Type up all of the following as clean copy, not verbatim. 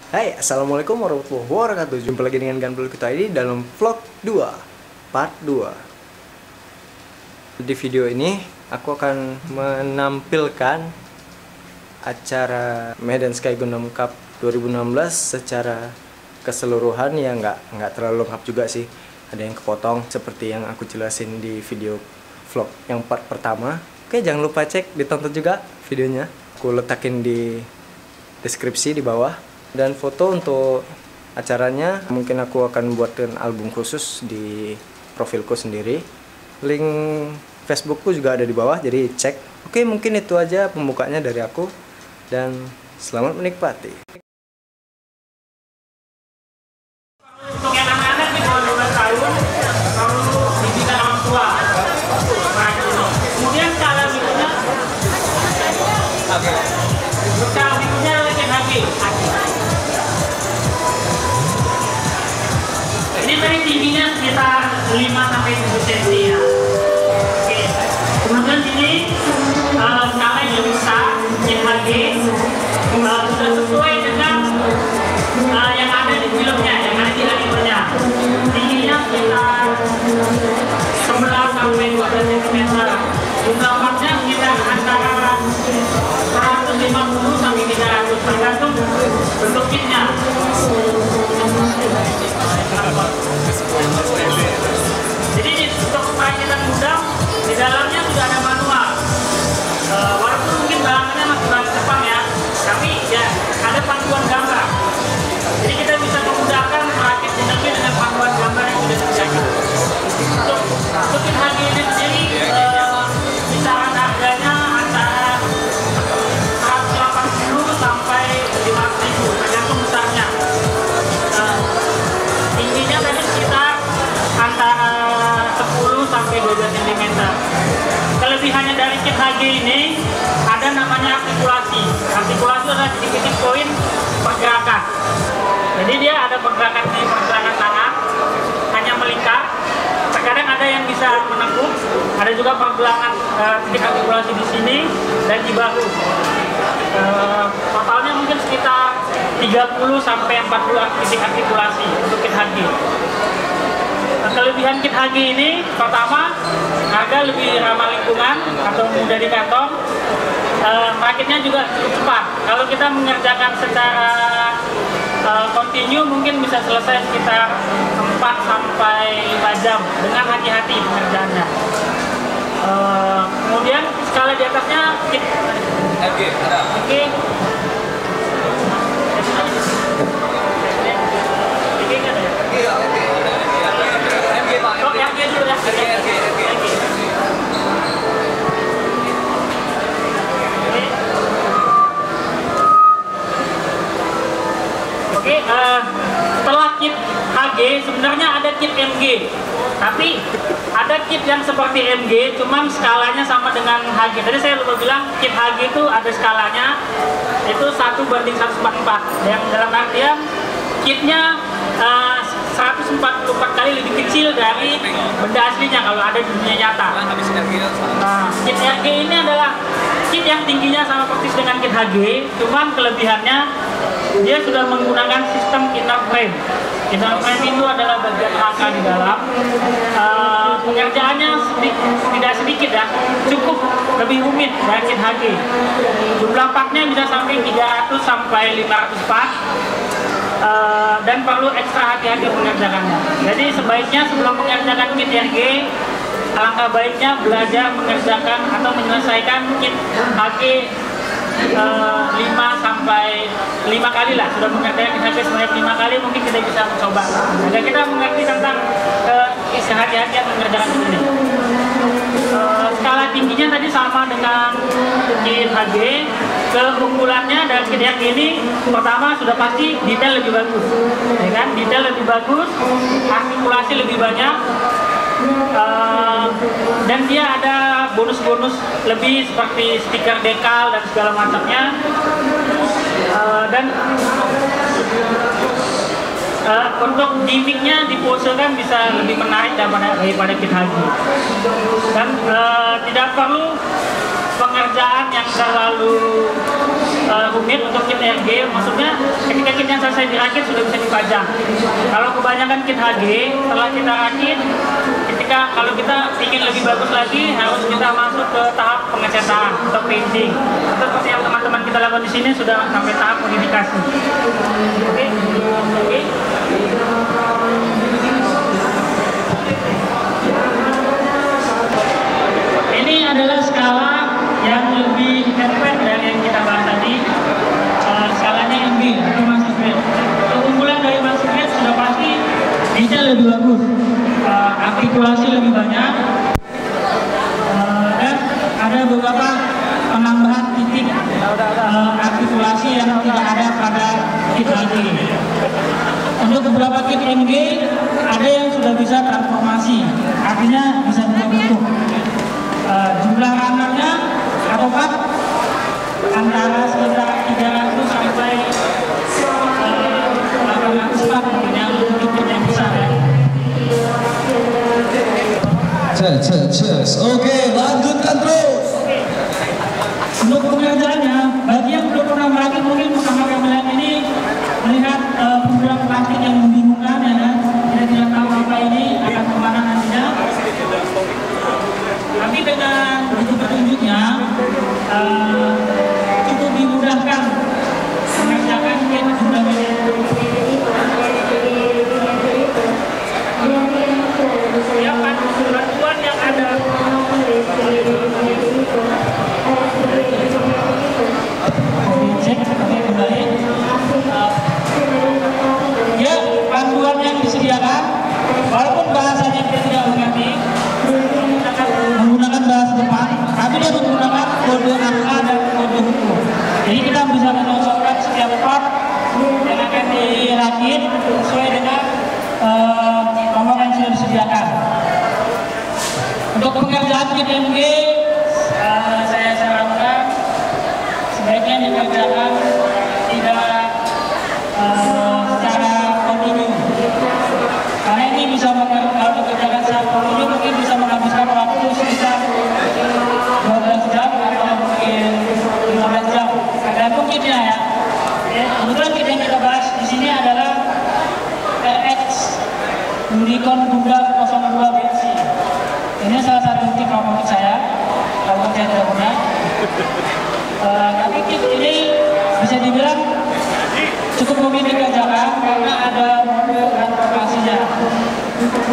Hai, assalamualaikum warahmatullahi wabarakatuh. Jumpa lagi dengan Gunblood ID dalam vlog 2 part 2. Di video ini aku akan menampilkan acara Medan Sky Gundam Cup 2016 secara keseluruhan, ya nggak terlalu lengkap juga sih. Ada yang kepotong seperti yang aku jelasin di video vlog yang part pertama. Oke, jangan lupa cek, ditonton juga videonya. Aku letakin di deskripsi di bawah. Dan foto untuk acaranya mungkin aku akan buatkan album khusus di profilku sendiri. Link Facebookku juga ada di bawah, jadi cek. Oke, mungkin itu aja pembukanya dari aku. Dan selamat menikmati. Untuk yang anak-anak di bawah 12 tahun perlu dididik orang tua. Kemudian skala berikutnya lagi. Ini tadi tingginya sekitar 5-7 cm ya. Oke. Kemudian sini skala yang besar, CHG, sudah sesuai dengan yang ada di filmnya, yang ada di animenya. Tingginya sekitar 11-12 cm. Jumlah partnya sekitar antara 150 sampai 300, tergantung bentuk kitnya. Jadi untuk perakitan gudang di dalamnya sudah ada manual. Walaupun mungkin bahannya masih bahan Jepang ya, tapi ya ada panduan gambar. Jadi kita bisa memudahkan merakit gudangnya dengan panduan gambar yang sudah terjadi. Untuk kit HG ini sendiri kisaran harganya antara 180 sampai 500.000, tergantung besarnya. Tingginya tadi sekitar antara 10 sampai 12 cm. Kelebihannya dari kit HG ini ada namanya artikulasi. Artikulasi adalah titik-titik poin pergerakan. Jadi dia ada pergerakan tangan, hanya melingkar. Terkadang ada yang bisa menekuk, ada juga pergelangan titik artikulasi di sini dan di bahu. Totalnya mungkin sekitar 30 sampai 40 titik artikulasi untuk kit HG. Kelebihan kit HG ini pertama, harga lebih ramah lingkungan atau mudah di kantong. Rakitnya juga cukup cepat. Kalau kita mengerjakan secara kontinu mungkin bisa selesai sekitar 4 sampai 5 jam dengan hati-hati pengerjaannya. Kemudian skala di atasnya kit MG ada. Oke. Setelah kit HG sebenarnya ada kit MG, tapi ada kit yang seperti MG, cuman skalanya sama dengan HG. Tadi saya lupa bilang kit HG itu ada skalanya, itu 1:144, yang dalam artian kitnya 144 kali lebih kecil dari benda aslinya kalau ada di dunia nyata. Kit RG ini adalah kit yang tingginya sama persis dengan kit HG, cuman kelebihannya dia sudah menggunakan sistem inner frame. Inner frame itu adalah bagian rangka di dalam. Pengerjaannya tidak sedikit ya, cukup lebih rumit dari kit HG. Jumlah partnya bisa sampai 300 sampai 500 part. Dan perlu ekstra hati-hati mengerjakannya. Jadi sebaiknya sebelum mengerjakan kit RG, alangkah baiknya belajar mengerjakan atau menyelesaikan kit HG 5 sampai 5 kali lah. Sudah mengerjakan kit HG sebanyak 5 kali, mungkin kita bisa mencoba agar kita mengerti tentang hati-hatian mengerjakan ini. Skala tingginya tadi sama dengan kit HG. Keunggulannya dari kit HG ini pertama sudah pasti detail lebih bagus, ya kan? Detail lebih bagus, artikulasi lebih banyak, dan dia ada bonus-bonus lebih seperti stiker dekal dan segala macamnya. Dan untuk gimmicknya diposekan bisa lebih menarik daripada kit HG. Dan tidak perlu pengerjaan yang terlalu rumit untuk kit RG. Maksudnya ketika kit yang saya selesai dirakit sudah bisa dipajang. Kalau kebanyakan kit HG, setelah kita rakit, kalau kita ingin lebih bagus lagi, harus kita masuk ke tahap pengecetan atau painting. Atau seperti yang teman-teman kita lakukan di sini sudah sampai tahap modifikasi. Oke. Ini adalah skala yang lebih advance dari yang kita bahas tadi. Skalanya MG atau Master Grade. Keunggulan dari Master Grade sudah pasti detail lebih bagus, artikulasi lebih banyak, dan ada beberapa penambahan titik artikulasi yang tidak ada pada kit HG. Untuk beberapa kit MG ada yang sudah bisa transformasi, artinya bisa bentuk. Jumlah runnernya apakah antara sekitar 300 sampai 800 watt yang yang besar ya. Oke, lanjutkan terus. Untuk pengerjaannya, bagi yang belum pernah merakit mungkin pertama kali melihat ini melihat penggunaan plastik yang membingungkan ya kan, tidak tahu apa ini akan kemana nantinya. Tapi dengan petunjuknya cukup dimudahkan mengerjakan kit fundamental. Ya bantuan yang ada. Cek kembali. Ya panduan yang disediakan, walaupun bahasanya kita tidak mengerti, menggunakan bahasa Jepang, tapi dia menggunakan kode angka dan kode hukum. Jadi kita bisa mencontohkan setiap part yang akan dirakit sesuai dengan nomor yang sudah disediakan. Untuk pengerjaan kit MG, saya sarankan sebaiknya dikerjakan tidak secara kontinu. Karena ini bisa kalau dikerjakan secara kontinu mungkin bisa menghabiskan waktu sekitar 12 jam atau mungkin 15 jam. Tergantung kitnya ya. Kebetulan kit yang kita bahas di sini adalah RX Unicorn Gundam 02 versi. Ini salah satu kit favorit saya, kalau saya tidak punya. Tapi kit ini bisa dibilang cukup mudah dikerjakan karena ada modul transformasinya.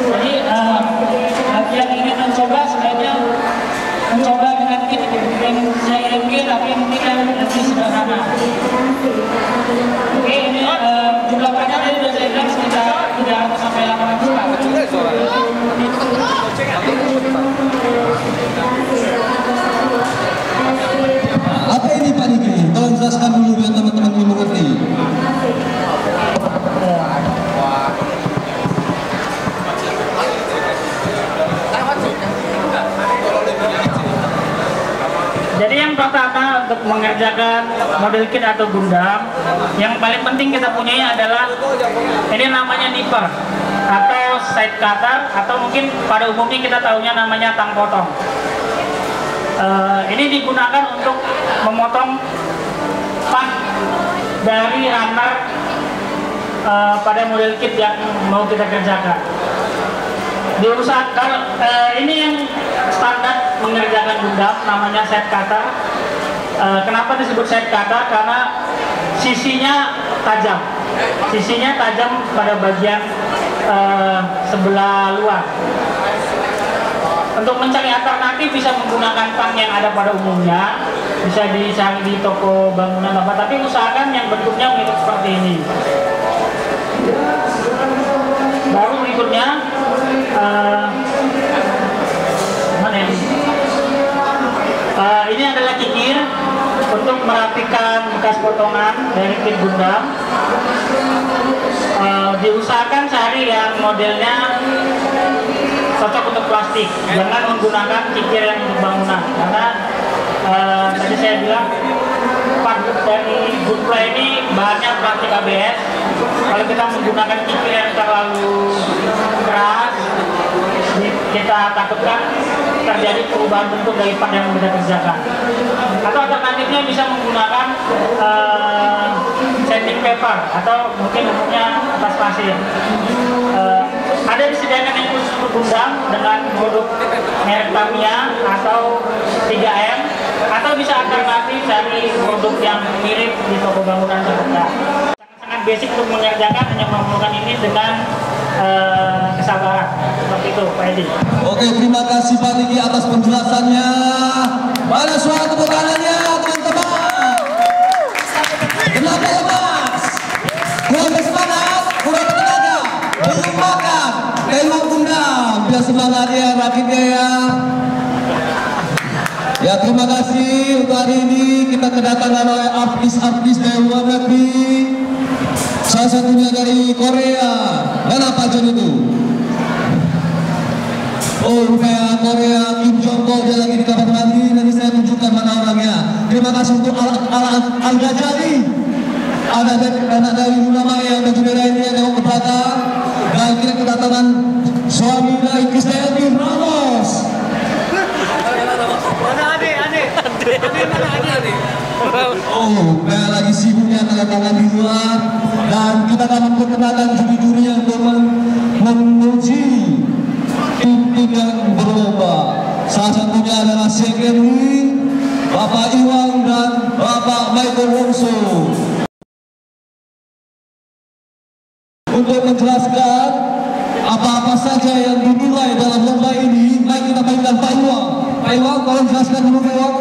Jadi bagi yang ingin mencoba sebaiknya mencoba dengan kit yang saya MG tapi mungkin yang lebih sederhana. Oke, ini jumlah panjang tadi sudah saya bilang sekitar 300 sampai 800 pak. Apa ini Pak Diki? Tolong jelaskan dulu biar teman-teman ini mengerti. Jadi yang pertama untuk mengerjakan model kit atau Gundam, yang paling penting kita punyai adalah ini namanya nipper atau side cutter atau mungkin pada umumnya kita tahunya namanya tang potong. Ini digunakan untuk memotong part dari runner pada model kit yang mau kita kerjakan. Diusahakan ini yang standar mengerjakan Gundam namanya side cutter. Kenapa disebut side cutter? Karena sisinya tajam. Sisinya tajam pada bagian sebelah luar. Untuk mencari alternatif bisa menggunakan tang yang ada pada umumnya, bisa dicari di toko bangunan apa, tapi usahakan yang bentuknya mirip seperti ini. Baru berikutnya mana ini? Ini adalah kikir untuk merapikan bekas potongan dari kit Gundam. Diusahakan cari yang modelnya cocok untuk plastik, jangan menggunakan kikir yang untuk bangunan karena tadi saya bilang part dari Gunpla ini bahannya plastik ABS. Kalau kita menggunakan kikir yang terlalu keras, kita takutkan kita terjadi perubahan bentuk dari part yang kita kerjakan. Atau alternatifnya bisa menggunakan sanding paper atau mungkin umumnya kertas pasir. Ada disediakan yang khusus untuk gundam dengan produk merek Tamiya atau 3M, atau bisa alternatif dari produk yang mirip di toko bangunan terdekat. Sangat basic untuk mengerjakan, hanya memerlukan ini dengan kesabaran. Seperti itu, Pak Edi. Oke, terima kasih Pak Diki atas penjelasannya. Mana suara tepuk tangannya, teman-teman? Kenapa lemas? Kurang bersemangat, kurang tenaga, belum makan, tembak gundam. Biar semangat ya rakitnya ya. Ya, terima kasih untuk hari ini kita kedatangan oleh artis-artis dari luar negeri. Salah satunya dari Korea. Dan apa aja itu? Oh, rupanya Korea, Kim Jong-ko, dia lagi di kamar mandi. Nanti saya tunjukkan mana orangnya. Terima kasih untuk Al-Ghazali. Ada anak dari ulama yang baju merah ini yang ke belakang. Dan kita kedatangan suami dari Krisdayanti Ramos. Oh, kayak lagi sibuknya tanda tangan di luar. Dan kita akan memperkenalkan juri-juri yang menguji tim yang berlomba. Salah satunya adalah Sekeni, Bapak Iwan dan Bapak Michael Wongso. Untuk menjelaskan apa-apa saja yang dinilai dalam lomba ini, mari kita panggilkan Pak Iwan. Pak Iwan, tolong jelaskan dulu Pak Iwan.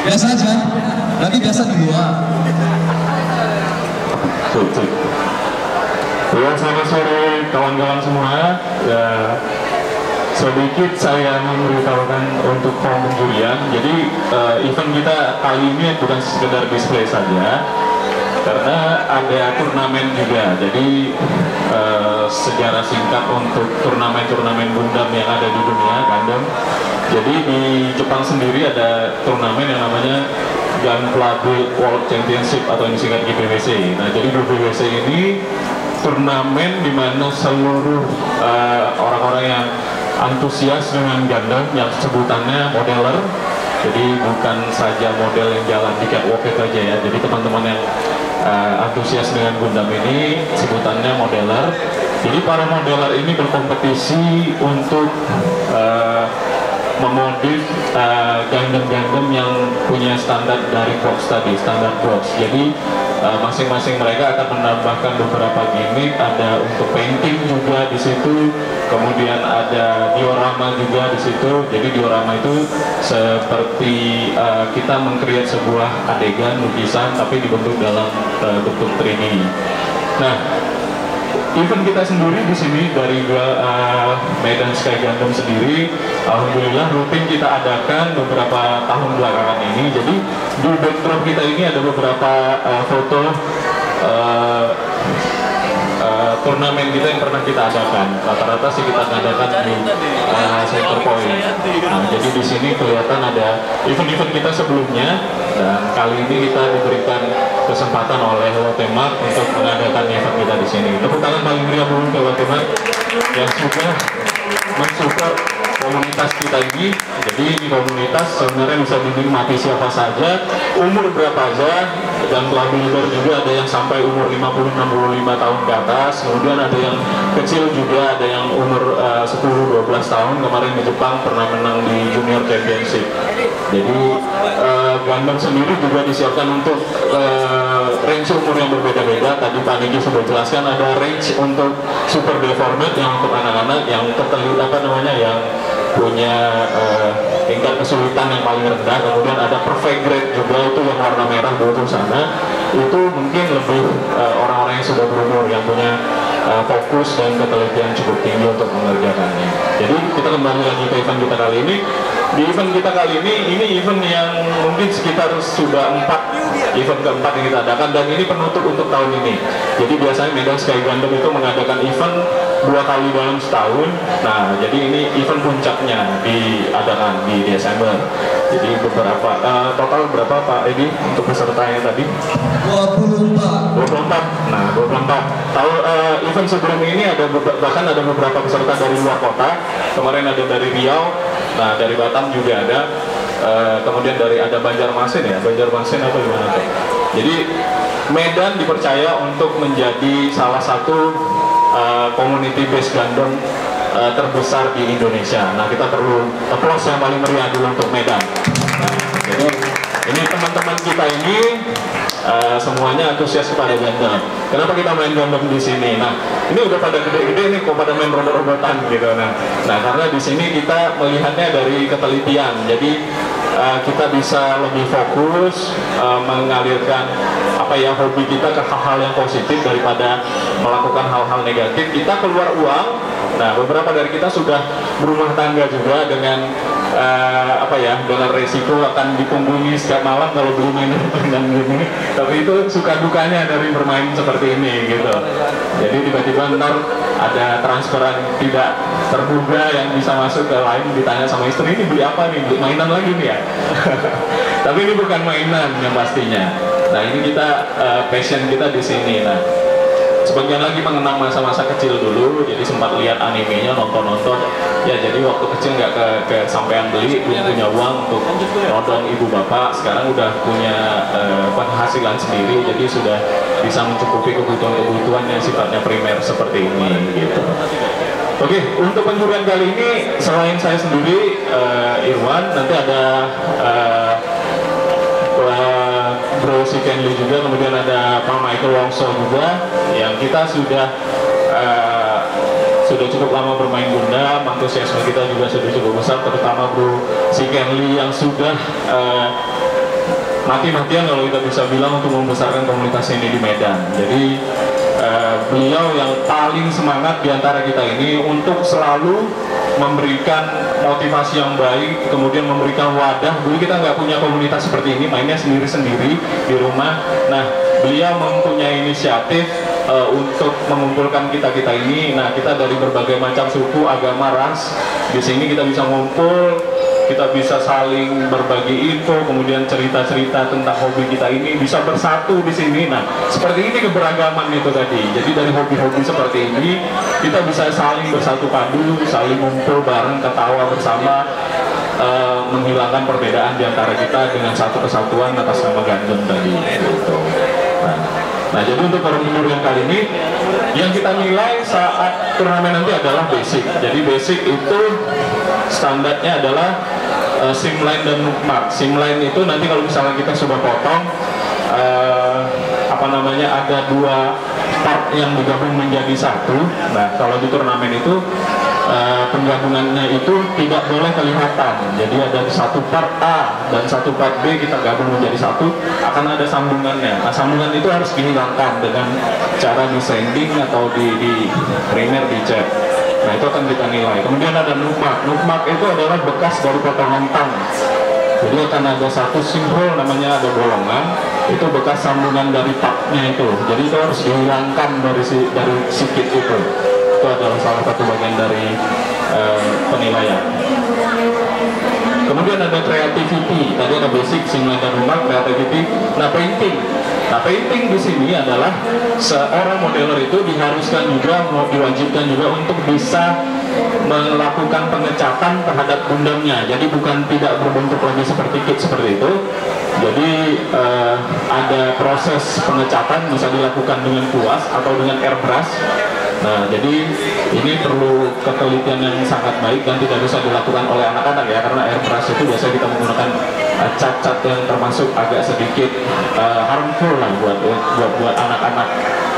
Biasa aja, nanti biasa di luar. Ya, selamat sore kawan-kawan semua. Ya, sedikit saya memberitahukan untuk form penjurian. Jadi event kita kali ini bukan sekedar display saja, karena ada turnamen juga. Jadi sejarah singkat untuk turnamen-turnamen Gundam yang ada di dunia Gundam. Jadi di Jepang sendiri ada turnamen yang namanya Gunpla World Championship atau yang disingkat GPWC. Nah, jadi GPWC ini turnamen di mana seluruh orang-orang yang antusias dengan Gundam, yang sebutannya modeler. Jadi bukan saja model yang jalan di catwalk itu aja ya. Jadi teman-teman yang antusias dengan Gundam ini sebutannya modeler. Jadi para modeler ini berkompetisi untuk memodif Gundam-Gundam yang punya standar dari box tadi, standar box. Jadi masing-masing mereka akan menambahkan beberapa gimmick, ada untuk painting juga di situ, kemudian ada diorama juga di situ. Jadi diorama itu seperti kita meng-create sebuah adegan lukisan tapi dibentuk dalam bentuk 3D. Nah, event kita sendiri di sini dari Medan Sky Gundam sendiri, alhamdulillah rutin kita adakan beberapa tahun belakangan ini. Jadi di backdrop kita ini ada beberapa foto turnamen kita yang pernah kita adakan. Rata-rata sih kita adakan di Center Point. Nah, jadi di sini kelihatan ada event-event kita sebelumnya, dan kali ini kita diberikan kesempatan oleh Lotte Mart untuk mengadakan event kita di sini. Tepuk tangan paling meriah dulu ke Lotte Mart yang sudah mensupport komunitas kita ini. Jadi di komunitas sebenarnya bisa dinikmati siapa saja, umur berapa aja, dan club builder juga ada yang sampai umur 50-65 tahun ke atas, kemudian ada yang kecil juga, ada yang umur 10-12 tahun. Kemarin di Jepang pernah menang di Junior Championship. Jadi Gundam sendiri juga disiapkan untuk range umur yang berbeda-beda. Tadi Pak Niki sudah jelaskan ada range untuk super deformed yang untuk anak-anak yang yang punya tingkat kesulitan yang paling rendah. Kemudian ada perfect grade juga, itu yang warna merah di ujung sana. Itu mungkin lebih orang-orang yang sudah berumur, yang punya fokus dan ketelitian cukup tinggi untuk mengerjakannya. Jadi kita kembali lagi ke event kita kali ini. Di event kita kali ini event yang mungkin sekitar sudah event keempat yang kita adakan, dan ini penutup untuk tahun ini. Jadi biasanya Medan Sky Gundam itu mengadakan event 2 kali dalam setahun. Nah, jadi ini event puncaknya diadakan di Desember. Jadi beberapa total berapa Pak Edi untuk pesertanya tadi? 24. Nah, 24. Tahu event sebelum ini ada bahkan ada beberapa peserta dari luar kota. Kemarin ada dari Riau, nah dari Batam juga ada. Kemudian ada Banjarmasin ya, Banjarmasin atau gimana tuh? Jadi Medan dipercaya untuk menjadi salah satu community based gandong terbesar di Indonesia. Nah, kita perlu applause yang paling meriah dulu untuk Medan. Nah, jadi ini teman-teman kita ini semuanya antusias kepada gandong. Kenapa kita main gandong di sini? Nah, ini udah pada gede-gede nih, kok pada main robot-robotan gitu. Nah, karena di sini kita melihatnya dari ketelitian. Jadi kita bisa lebih fokus mengalirkan hobi kita ke hal-hal yang positif daripada melakukan hal-hal negatif. Kita keluar uang. Nah, beberapa dari kita sudah berumah tangga juga dengan dengan resiko akan dipunggungi setiap malam kalau beli mainan dengan gini. Tapi itu suka dukanya dari bermain seperti ini gitu. Jadi tiba-tiba ntar ada transferan tidak terduga yang bisa masuk ke lain, ditanya sama istri, ini beli apa nih? Beli mainan lagi nih ya? Tapi ini bukan mainan yang pastinya. Nah, ini kita passion kita di sini. Nah, sebagian lagi mengenang masa-masa kecil dulu, jadi sempat lihat animenya, nonton-nonton. Ya, jadi waktu kecil nggak kesampean beli, belum punya uang untuk nonton ibu bapak. Sekarang udah punya penghasilan sendiri, jadi sudah bisa mencukupi kebutuhan-kebutuhan yang sifatnya primer seperti ini, gitu. Oke, untuk penjurian kali ini selain saya sendiri, Irwan, nanti ada Bro si Kenli juga, kemudian ada Pak Michael Wongso juga, yang kita sudah cukup lama bermain Gundam, antusiasme kita juga sudah cukup besar, terutama Bro si Kenli yang sudah mati-matian kalau kita bisa bilang untuk membesarkan komunitas ini di Medan. Jadi beliau yang paling semangat di antara kita ini untuk selalu memberikan motivasi yang baik, kemudian memberikan wadah. Dulu kita nggak punya komunitas seperti ini, mainnya sendiri-sendiri di rumah. Nah, beliau mempunyai inisiatif untuk mengumpulkan kita-kita ini. Nah, kita dari berbagai macam suku, agama, ras. Di sini kita bisa ngumpul, kita bisa saling berbagi info, kemudian cerita-cerita tentang hobi kita ini, bisa bersatu di sini. Nah, seperti ini keberagaman itu tadi. Jadi dari hobi-hobi seperti ini, kita bisa saling bersatu padu, saling ngumpul bareng, ketawa bersama, menghilangkan perbedaan di antara kita dengan satu kesatuan atas nama Gundam tadi. Gitu. Nah, jadi untuk penjur yang kali ini, yang kita nilai saat turnamen nanti adalah basic. Jadi basic itu standarnya adalah simline dan nukmak. Simline itu nanti kalau misalnya kita sudah potong, ada 2 part yang digabung menjadi satu. Nah, kalau di turnamen itu penggabungannya itu tidak boleh kelihatan. Jadi ada satu part A dan satu part B kita gabung menjadi satu, akan ada sambungannya. Nah, sambungan itu harus dihilangkan dengan cara di sanding atau di primer, di cat. Nah, itu akan kita nilai. Kemudian ada nukmak. Nukmak itu adalah bekas dari potongan tang. Jadi akan ada satu simbol namanya ada bolongan, itu bekas sambungan dari taknya itu. Jadi itu harus dihilangkan dari sikit itu. Itu adalah salah satu bagian dari penilaian. Kemudian ada creativity. Tadi ada basic, simline dan nukmak, creativity. Nah, painting. Nah, painting di sini adalah seorang modeler itu diharuskan juga, diwajibkan juga untuk bisa melakukan pengecatan terhadap Gundamnya. Jadi bukan tidak berbentuk lagi seperti kit seperti itu. Jadi ada proses pengecatan bisa dilakukan dengan kuas atau dengan airbrush. Nah, jadi ini perlu ketelitian yang sangat baik dan tidak bisa dilakukan oleh anak-anak ya, karena airbrush itu biasanya kita menggunakan cat-cat yang termasuk agak sedikit harmful lah buat anak-anak.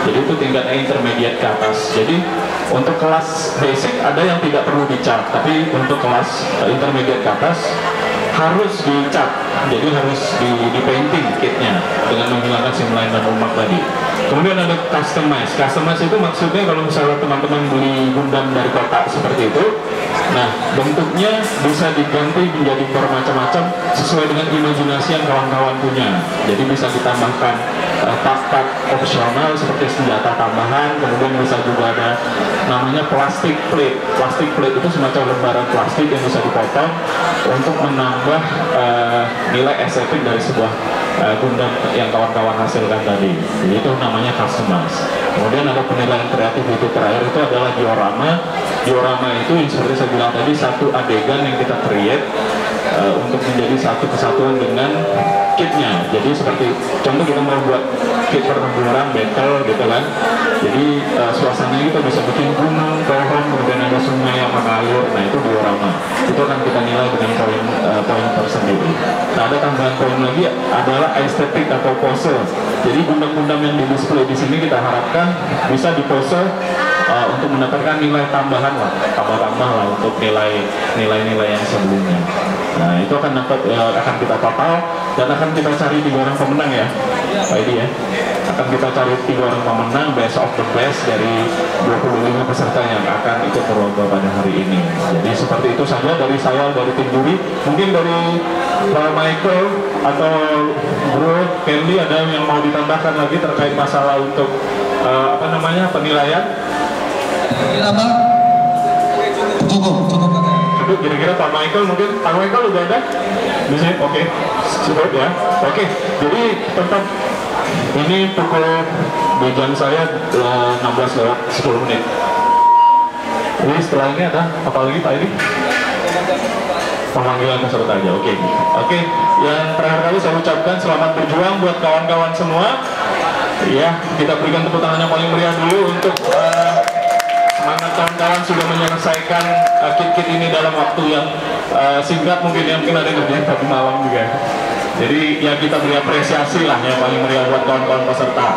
Jadi itu tingkatnya intermediate ke atas. Jadi untuk kelas basic ada yang tidak perlu dicat, tapi untuk kelas intermediate ke atas harus dicat. Jadi harus di painting kitnya dengan menghilangkan simline dan nukmak tadi. Kemudian ada customize. Customize itu maksudnya kalau misalnya teman-teman beli Gundam dari kotak seperti itu, Nah, bentuknya bisa diganti menjadi bermacam-macam sesuai dengan imajinasi yang kawan-kawan punya. Jadi bisa ditambahkan part-part opsional seperti senjata tambahan, kemudian bisa juga ada namanya plastik plate. Plastik plate itu semacam lembaran plastik yang bisa dipotong untuk menambah nilai estetik dari sebuah Gundam yang kawan-kawan hasilkan tadi. Jadi itu namanya customize. Kemudian ada penilaian kreatif itu terakhir itu adalah diorama. Diorama itu yang seperti saya bilang tadi, satu adegan yang kita create untuk menjadi satu kesatuan dengan kitnya. Jadi seperti contoh kita mau buat kit pertempuran battle gitu kan. Jadi suasananya kita bisa bikin gunung, pohon, kemudian ada sungai yang mengalir. Nah itu diorama. Itu akan kita nilai dengan poin tersendiri. Nah ada tambahan poin lagi adalah estetik atau pose. Jadi Gundam-Gundam yang di display di sini kita harapkan bisa dipose untuk mendapatkan nilai tambahan lah, tambah lah untuk nilai-nilai yang sebelumnya. Nah itu akan kita total dan akan kita cari 3 orang pemenang ya, Pak Edi ya. Akan kita cari 3 orang pemenang, best of the best dari 25 peserta yang akan ikut berlomba pada hari ini. Jadi seperti itu saja dari saya, dari tim juri. Mungkin dari Pak Michael atau Bro Candy ada yang mau ditambahkan lagi terkait masalah untuk penilaian? Ditambah? Cukup Cukup, kira-kira Pak Michael mungkin. Pak Michael udah ada? Di sini? Oke. Cukup ya. Oke, jadi tetap ini pukul di jam saya 16:10. Jadi setelah ini ada apa lagi Pak Edi? Pemanggilan peserta aja. Oke. Yang terakhir kali saya ucapkan selamat berjuang buat kawan-kawan semua. Ya, kita berikan tepuk tangan yang paling meriah dulu untuk semangat kawan-kawan sudah menyelesaikan kit-kit ini dalam waktu yang singkat, mungkin ada yang kerjanya tadi malam juga. Jadi ya kita beri apresiasi lah yang paling meriah buat kawan-kawan peserta.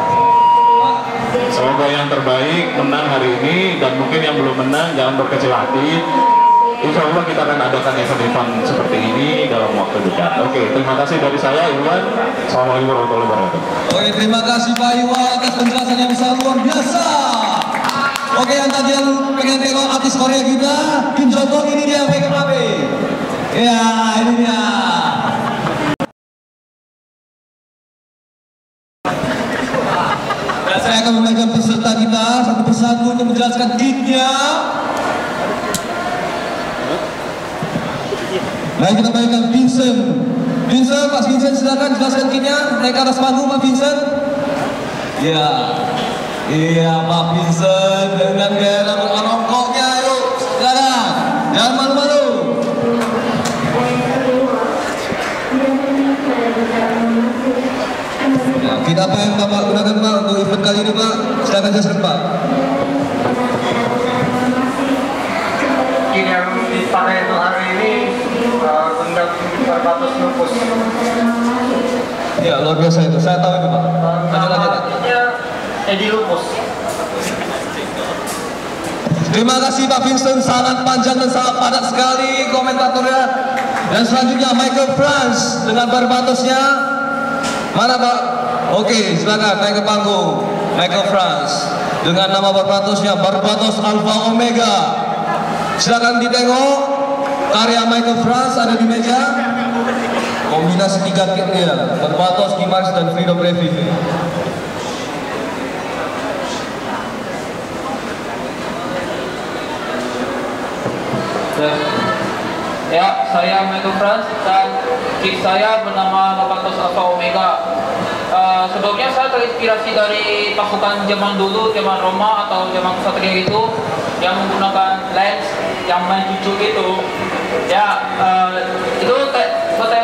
Semoga yang terbaik menang hari ini, dan mungkin yang belum menang jangan berkecil hati. Insya Allah kita akan adakan event-event seperti ini dalam waktu dekat. Oke, terima kasih dari saya, Iwan. Assalamualaikum warahmatullahi wabarakatuh. Oke, terima kasih Pak Iwan atas penjelasan yang sangat luar biasa. Oke, yang tadi yang pengen tengok artis Korea kita, Kim Joko, ini dia PKP. Ya, ini dia. Dan saya akan memegang peserta kita satu persatu untuk menjelaskan kitnya. Baik, kita panggilkan Vincent. Pak Vincent, silakan jelaskan kitnya. Naik ke atas panggung, Pak Vincent. Iya, Pak Vincent dengan gaya rambut arongkoknya, yuk, silakan. Jangan malu-malu. Ya, kita apa yang Bapak gunakan Pak untuk event kali ini Pak? Silakan jelaskan Pak. Yang dipakai itu hari ini Gundam berbatas lupus. Ya, luar biasa itu. Saya tahu itu Pak. Namanya Edi Lupus. Terima kasih Pak Vincent, sangat panjang dan sangat padat sekali komentatornya. Dan selanjutnya Michael France dengan barbatosnya. Mana Pak? Oke, silakan naik ke panggung. Michael France dengan nama barbatosnya Barbatos Alpha Omega. Silakan ditengok karya Michael France ada di meja. Kombinasi 3 kit dia, Barbatos, Kimars, dan Freedom Revive. Ya, saya Michael France dan kit saya bernama Barbatos Alpha Omega. Sebelumnya saya terinspirasi dari pasukan zaman dulu, zaman Roma atau zaman Ksatria gitu, yang menggunakan lens yang main cucu gitu. Ya, itu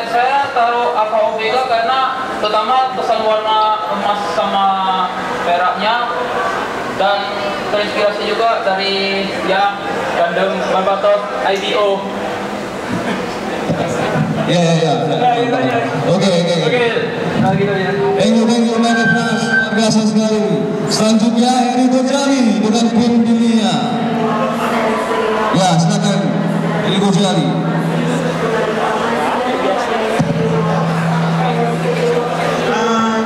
saya taruh Alpha Omega karena pertama kesan warna emas sama peraknya, dan terinspirasi juga dari ya Gundam Barbatos IDO. Ya. Oke. Nah gitu ya. Thank you Michael France, luar biasa sekali. Selanjutnya Heri Gojali dengan Queen Dunia. Ya, silakan Heri Gojali.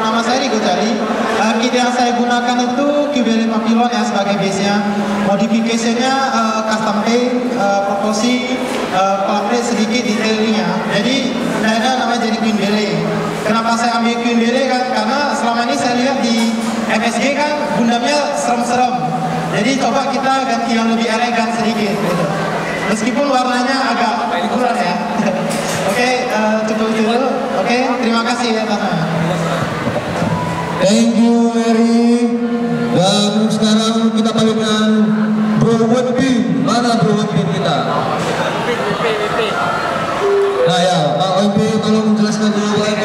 Nama saya Edi Gojali. Kit yang saya gunakan itu Q5 Pilon ya sebagai base-nya. Modifikasinya custom paint, kongsi collaborate sedikit detailnya. Jadi ada namanya jadi Queen Bele. Kenapa saya ambil Queen Bele kan? Karena selama ini saya lihat di MSG kan Gundamnya serem-serem. Jadi coba kita ganti yang lebih elegan sedikit gitu. Meskipun warnanya agak kurang ya. Oke, cukup itu dulu. Oke, terima kasih ya Tana. Thank you Eri. Dan sekarang kita panggilkan Bro Wetpin. Mana Bro Wetpin kita? Nah ya, Pak OMP tolong menjelaskan dulu Pak OMP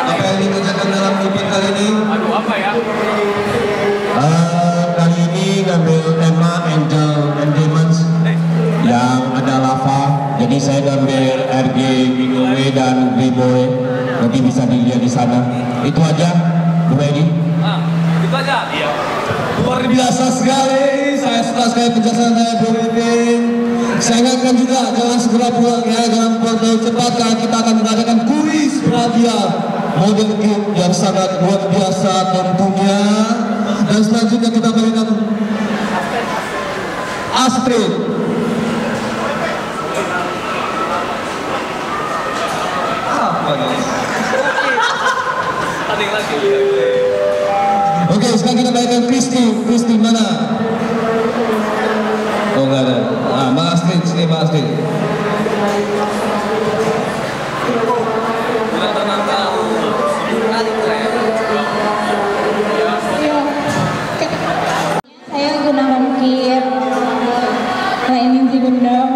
apa yang dikerjakan dalam event kali ini. Aduh, apa ya? Kali ini ngambil tema Angel and Demons yang ada lava. Jadi saya ngambil RG, Minowe dan Greyboy. Nanti bisa dilihat di sana. Itu aja, Bu Edi. Itu aja. Iya. Luar biasa sekali. Saya suka sekali penjelasan dari Bu Edi. Saya ingatkan juga jangan segera pulang ya, jangan pulang terlalu cepat karena kita akan mengadakan kuis hadiah model game yang sangat luar biasa tentunya. Dan selanjutnya kita berikan Astrid. Oke, sekarang kita berikan Kristi mana? Oh enggak ada. Ah, Mbak Astrid, sini Mbak Astrid. Saya gunakan kit ini di Gundam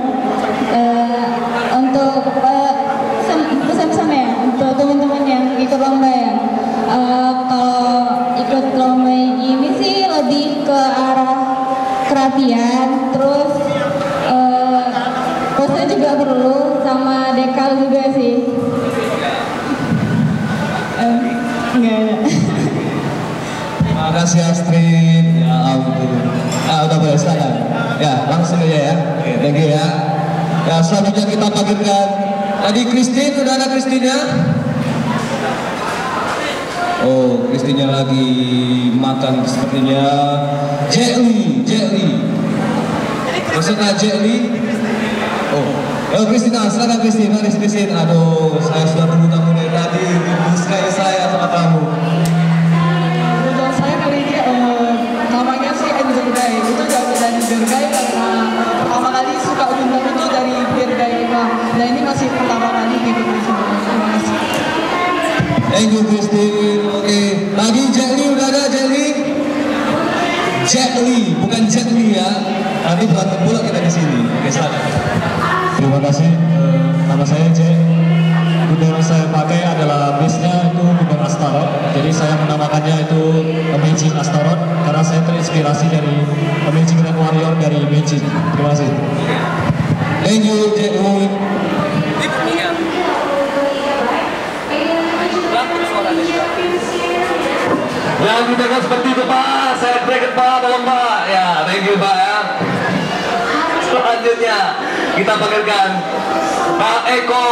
untuk pesan-pesan ya untuk teman-teman yang ikut lomba ya. Kalau ikut lomba ini sih lebih ke arah kerapian, terus pose juga perlu sama dekal juga sih. Enggak ada. Terima kasih Astrid. Ya ampun. Udah boleh silakan. Ya, langsung aja ya. Oke, thank you ya. Ya, selanjutnya kita panggilkan tadi Christine, udah ada Christine-nya? Oh, Christine-nya lagi makan sepertinya. Jelly. Maksudnya Jelly? Oh, Christina, silakan Christine. Mari Christine. Aduh, saya sudah tunggu kamu dari tadi. Rindu sekali saya sama kamu. Saya kali ini namanya sih Angel Guy. Itu jauh dari Bergai karena pertama kali suka Gundam itu dari Bergai. Nah ini masih pertama kali ikut di sini. Terima kasih. Thank you Christine. Oke, lagi Jelly, udah ada Jelly? Jelly, bukan Jelly ya. Nanti berantem pula kita di sini. Oke, silakan. Terima kasih. Nama saya Jack. Gundam yang saya pakai adalah base-nya itu Gundam Astaroth. Jadi saya menamakannya itu Amazing Astaroth karena saya terinspirasi dari Amazing Red Warrior dari Amazing. Terima kasih. Thank you, Jack. Yang didengar seperti itu Pak, saya bracket Pak, tolong Pak. Ya, thank you Pak ya. Selanjutnya kita panggilkan Pak Eko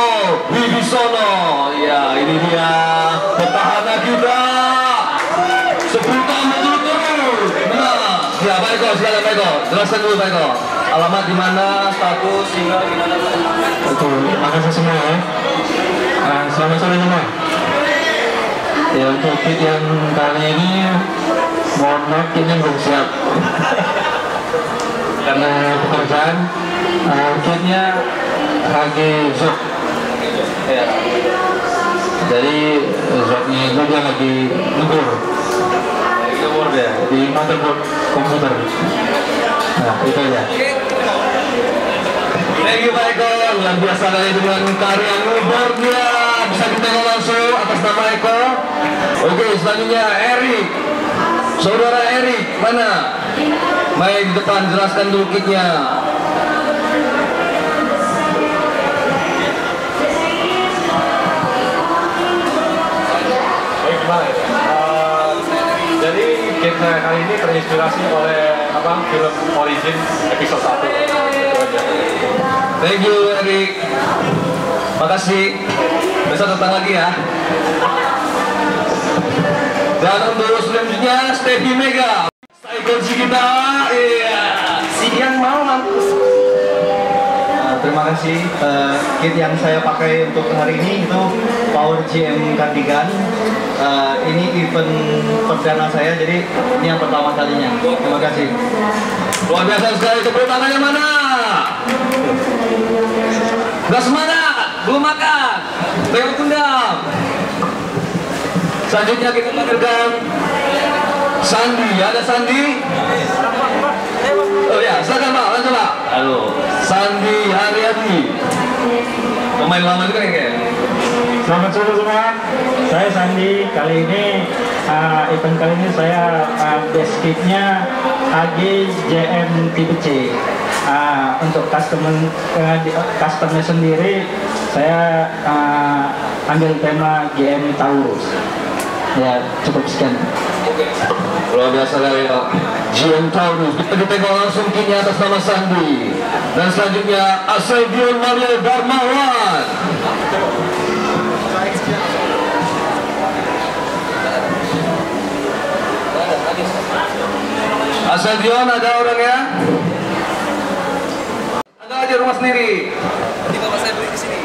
Wibisono. Ya, ini dia petahana kita 10 tahun berturut-turut. Nah, ya Pak Eko, silakan Pak Eko. Jelaskan dulu Pak Eko. Alamat di mana, status, tinggal di mana Pak? Oke, terima kasih semua ya. Selamat sore semua. Ya, untuk kit yang kali ini mohon maaf kitnya belum siap karena pekerjaan. Kitnya HG Zod ya, jadi Zodnya itu dia lagi ngebor ya di motherboard komputer. Nah, itu aja. Thank you Pak Eko, luar biasa dari dengan karya ngebornya. Bisa ditengok langsung atas nama Eko. Oke, selanjutnya Erik. Saudara Erik, mana? Main di depan, jelaskan dulu kitnya. Baik, gimana ya? Jadi game saya kali ini terinspirasi oleh film Origin episode 1. Thank you Erik. Makasih. Besok datang lagi ya. Dan untuk selanjutnya Stevie Mega. Psychology kita, iya. Siang malam. terima kasih. Kit yang saya pakai untuk hari ini itu Power GM Cardigan. Ini event perdana saya, jadi ini yang pertama kalinya. Terima kasih. Luar biasa sekali, tepuk tangannya mana? Udah semangat, belum makan. Tengok kundang. Selanjutnya kita panggilkan Sandi. Ada Sandi? Oh ya, silakan Pak, lanjut Pak. Halo. Sandi Haryadi. Pemain lama juga kayaknya. Selamat sore semua, saya Sandi. Kali ini event kali ini saya base kitnya AGJM tipe C. Untuk customer sendiri saya ambil tema GM Taurus. Ya cukup sekian. Luar biasa kali Pak. GM Taurus. Kita ditengok langsung kini atas nama Sandi. Dan selanjutnya Asedion Mario Darmawan. Asedion ada orangnya? Ada aja rumah sendiri. Di bapak saya beli di sini.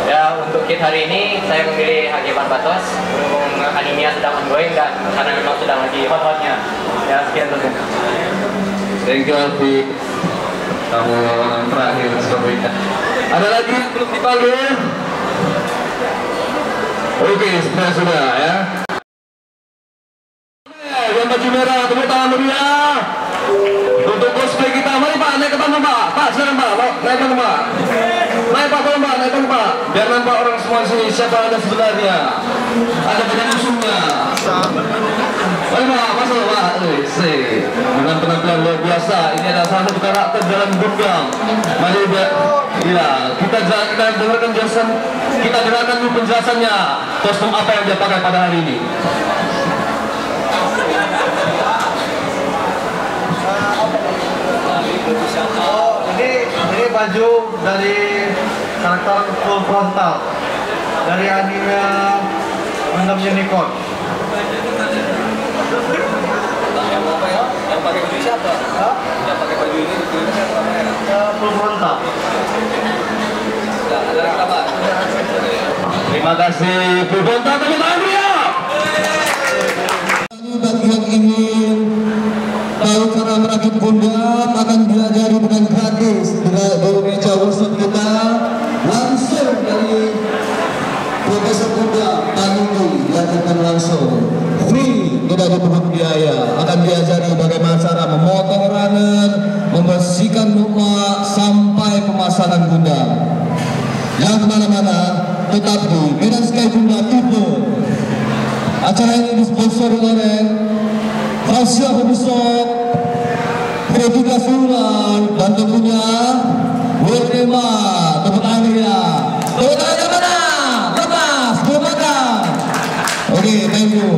Ya, untuk kit hari ini saya memilih HG Barbatos berhubung animenya sedang ongoing dan karena memang sedang lagi hot-hotnya. Ya, sekian dulu. Thank you Alfi. Kamu orang terakhir sepertinya. Ada lagi yang belum dipanggil? Oke, sudah ya. Yang baju merah, tepuk tangan meriah. Untuk cosplay kita, mari Pak, naik ke panggung Pak. Pak, silakan Pak, naik panggung Pak. Naik Pak, tolong Pak, naik panggung Pak. Biar nampak orang semua di sini siapa ada sebenarnya. Ada banyak musuhnya. Mari Pak, masuk Pak. Dengan penampilan luar biasa, ini adalah salah satu karakter dalam Gundam. Mari ya, kita dengarkan penjelasan, kita dengarkan dulu penjelasannya. Kostum apa yang dia pakai pada hari ini? Oh, ini baju dari karakter full frontal dari anime Gundam Unicorn. Yang pakai baju siapa? Hah? Yang pakai baju ini Full frontal. ada lagi Pak. Terima kasih Full Frontal, tepuk tangan dia. Bagi yang ingin tahu cara merakit Gundam akan diajari dengan gratis di meja workshop kita langsung dari Profesor Gundam Taniki, diajarkan langsung free, tidak dipungut biaya. Akan diajari bagaimana cara memotong rangen, membersihkan luka sampai pemasangan Gundam. Jangan kemana-mana, tetap di Medan Sky Gundam Event. Acara ini disponsori oleh Rahasia Pembesok, Kreatika Sulan, dan tentunya Wordema. Tepuk tangan ya. Tepuk tangan mana? Lepas, belum makan. Oke, thank you.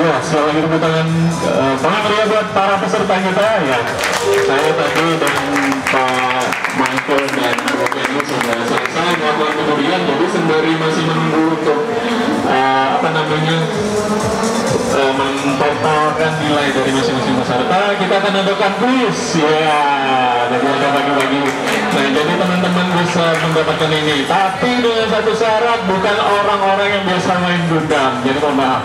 Ya, sekali lagi tepuk tangan meriah buat para peserta kita ya. Saya tadi dan Pak Michael dan Rogelio sudah selesai melakukan kemudian, jadi sembari masih menunggu untuk namanya mentotalkan nilai dari masing-masing peserta. Kita akan adakan kuis ya, jadi ada bagi-bagi. Nah, jadi teman-teman bisa mendapatkan ini, tapi dengan satu syarat, bukan orang-orang yang biasa main Gundam. Jadi mohon maaf.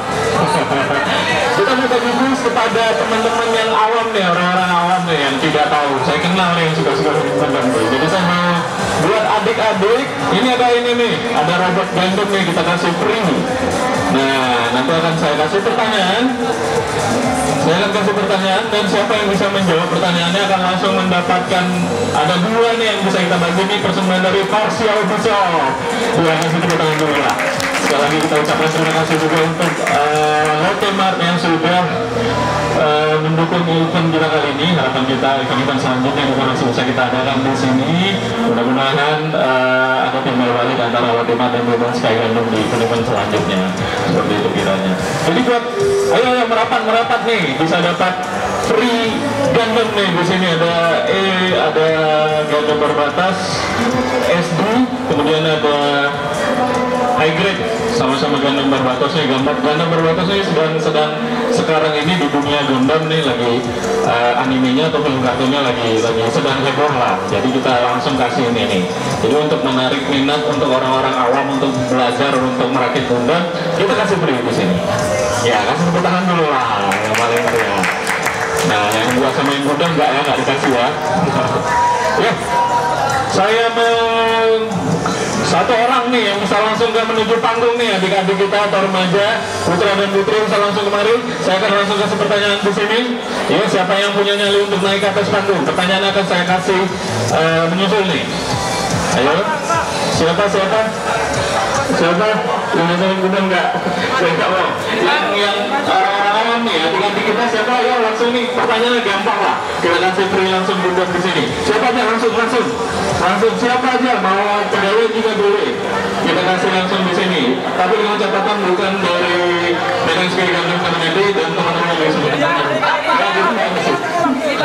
Kita mau bagi kuis kepada teman-teman yang awam nih, orang-orang awam nih yang tidak tahu. Saya kenal nih yang suka-suka Gundam. Jadi saya mau buat adik-adik, ini ada ini nih, ada robot Gundam nih, kita kasih free. Nah, nanti akan saya kasih pertanyaan. Saya akan kasih pertanyaan dan siapa yang bisa menjawab pertanyaannya akan langsung mendapatkan, ada dua nih yang bisa kita bagi nih, persembahan dari Partial Bishop. Ya, kasih tepuk tangan dulu lah. Sekali lagi kita ucapkan terima kasih juga untuk Lotte Mart yang sudah mendukung event kita kali ini. Harapan kita event selanjutnya juga masih bisa kita adakan di sini. Mudah-mudahan ada timbal balik antara Lotte Mart dan Bebas Sky Gundam di event selanjutnya. Seperti itu kiranya. Jadi buat ayo yang merapat nih bisa dapat free Gundam nih. Di sini ada Gundam berbatas SD, kemudian ada high grade, sama-sama Gundam berbatas nih. Gundam berbatas nih sedang sekarang ini di dunia Gundam nih lagi animenya atau film kartunnya lagi sedang heboh lah. Jadi kita langsung kasih ini nih. Jadi untuk menarik minat untuk orang-orang awam untuk belajar untuk merakit Gundam, kita kasih free di sini. Ya, kasih tepuk tangan dulu lah yang paling meriah. Nah, yang buat sama yang Gundam nggak dikasih ya. Ya, saya satu orang nih yang bisa langsung ke menuju panggung nih, adik-adik kita atau remaja, putra dan putri bisa langsung kemari. Saya akan langsung kasih pertanyaan di sini. Ya, siapa yang punya nyali untuk naik ke atas panggung? Pertanyaan akan saya kasih menyusul nih. Ayo, siapa? Yang bisa Gundam nggak? Saya nggak mau. Yang orang-orang nih, adik-adik kita siapa? Ya langsung nih, pertanyaannya gampang lah. Kita kasih free langsung Gundam di sini. Siapa aja langsung siapa aja mau pegawai juga boleh. Kita kasih langsung di sini. Tapi dengan catatan bukan dari Bebas Sky Gundam Community dan teman-teman yang sebutkan.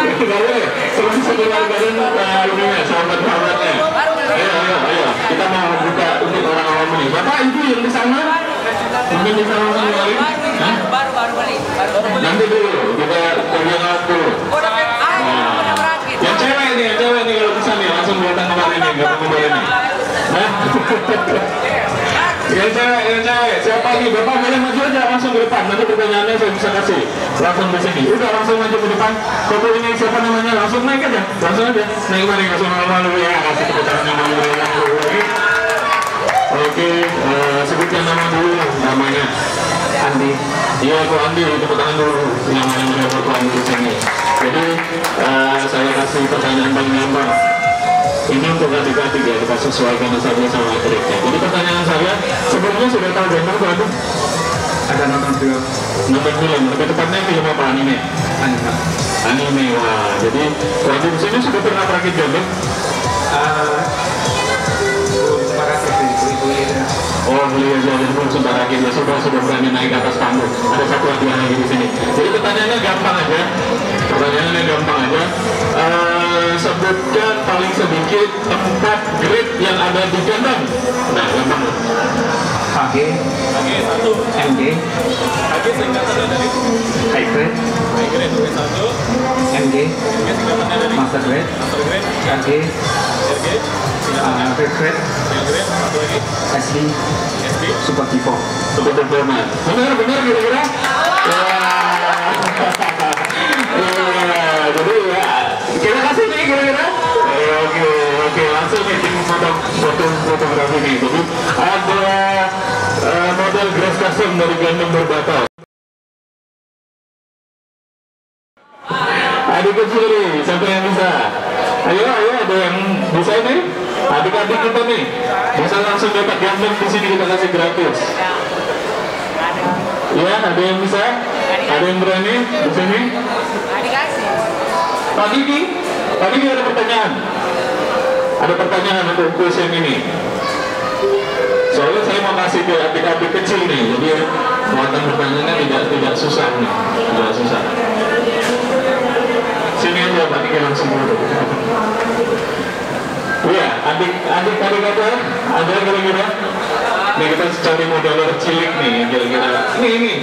Itu nggak boleh. Seluruh badan ininya, sahabat-sahabatnya. Ayo, kita mau buka untuk orang-orang ini. Bapak, Ibu yang di sana, mungkin bisa langsung kembali. Baru balik. Nanti dulu, kita lihat dulu. Yang cewek nih kalau bisa nih langsung datang kembali nih, nggak perlu boleh nih. Yang cewek, siapa nih? Bapak boleh maju aja langsung ke depan. Nanti pertanyaannya saya bisa kasih langsung di sini. Udah langsung maju ke depan. Foto ini siapa namanya? Langsung naik aja, naik kemari, langsung malu-malu ya. Kasih tepuk tangan dulu. Oke, sebutkan nama dulu, namanya Andi. Iya, aku Andi, tepuk tangan dulu. Yang mana foto Andi di sini. Jadi saya kasih pertanyaan paling gampang. Ini untuk adik-adik ya, kita sesuaikan saja sama adiknya. Jadi pertanyaan saya, sebelumnya sudah tahu Gundam tuh? Ada nonton film, lebih tepatnya film apa? Anime, wah. Jadi waktu di sini sudah pernah merakit Gundam? Oh, beli aja, jadi belum sempat rakit ya, sudah berani naik ke atas panggung. Ada satu hadiah lagi di sini. Jadi pertanyaannya gampang aja. Sebutkan paling sedikit 4 grade yang ada di Gundam. Nah, gampang. HG 1, MG singkatannya dari High Grade nomor 1, MG Master Grade, RG Red Grade, satu lagi SD Super Tipo. Benar kira-kira? Jadi ya kita kasih nih kira-kira. Oke, langsung nih tim fotografi nih. Jadi ada model Grace Custom dari Gundam berbatas. Adik kecil nih, siapa yang bisa? Ayo, ada yang bisa nih? Adik-adik kita nih bisa langsung dapat Gundam di sini, kita kasih gratis. Ya, ada yang bisa? Ada yang berani di sini? Pak Diki ada pertanyaan. Ada pertanyaan untuk kuis yang ini. Soalnya saya mau kasih ke adik-adik kecil nih, jadi muatan pertanyaannya tidak susah nih, tidak susah. Sini aja Pak Diki langsung dulu. Iya, adik-adik ada kira-kira? Nih kita cari modeler cilik nih, kira-kira. Ini.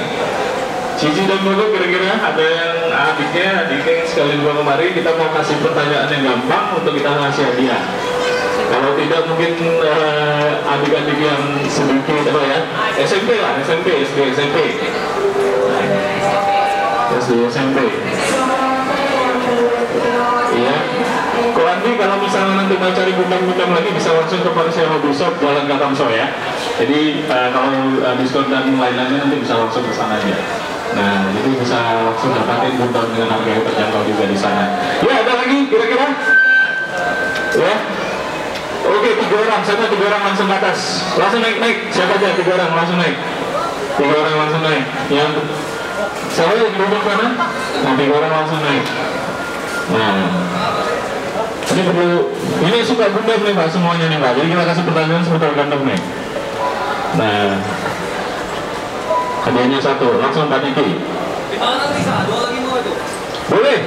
Cici dan Bogo kira-kira ada yang adiknya sekali dua kemari, kita mau kasih pertanyaan yang gampang untuk kita ngasih hadiah. Kalau tidak mungkin adik-adik yang sedikit apa ya, SMP lah, SD, SMP. Iya. Kok Andi kalau misalnya nanti mau cari gundam-gundam lagi bisa langsung ke Paris Hobby Shop Jalan Katamso ya. Jadi kalau diskon dan lain-lainnya nanti bisa langsung ke sana aja. Nah, jadi bisa langsung dapatin gundam dengan harga yang terjangkau juga di sana. Ya, ada lagi kira-kira? Ya. Oke, 3 orang, sana 3 orang langsung ke atas. Langsung naik. Siapa aja 3 orang langsung naik. 3 orang langsung naik. Yang siapa yang duduk sana? Nah, 3 orang langsung naik. Nah, ini perlu, ini suka gundam nih Pak semuanya nih Pak. Jadi kita kasih pertanyaan seputar gundam nih. Nah, hadiahnya 1, langsung Pak Niki. Boleh?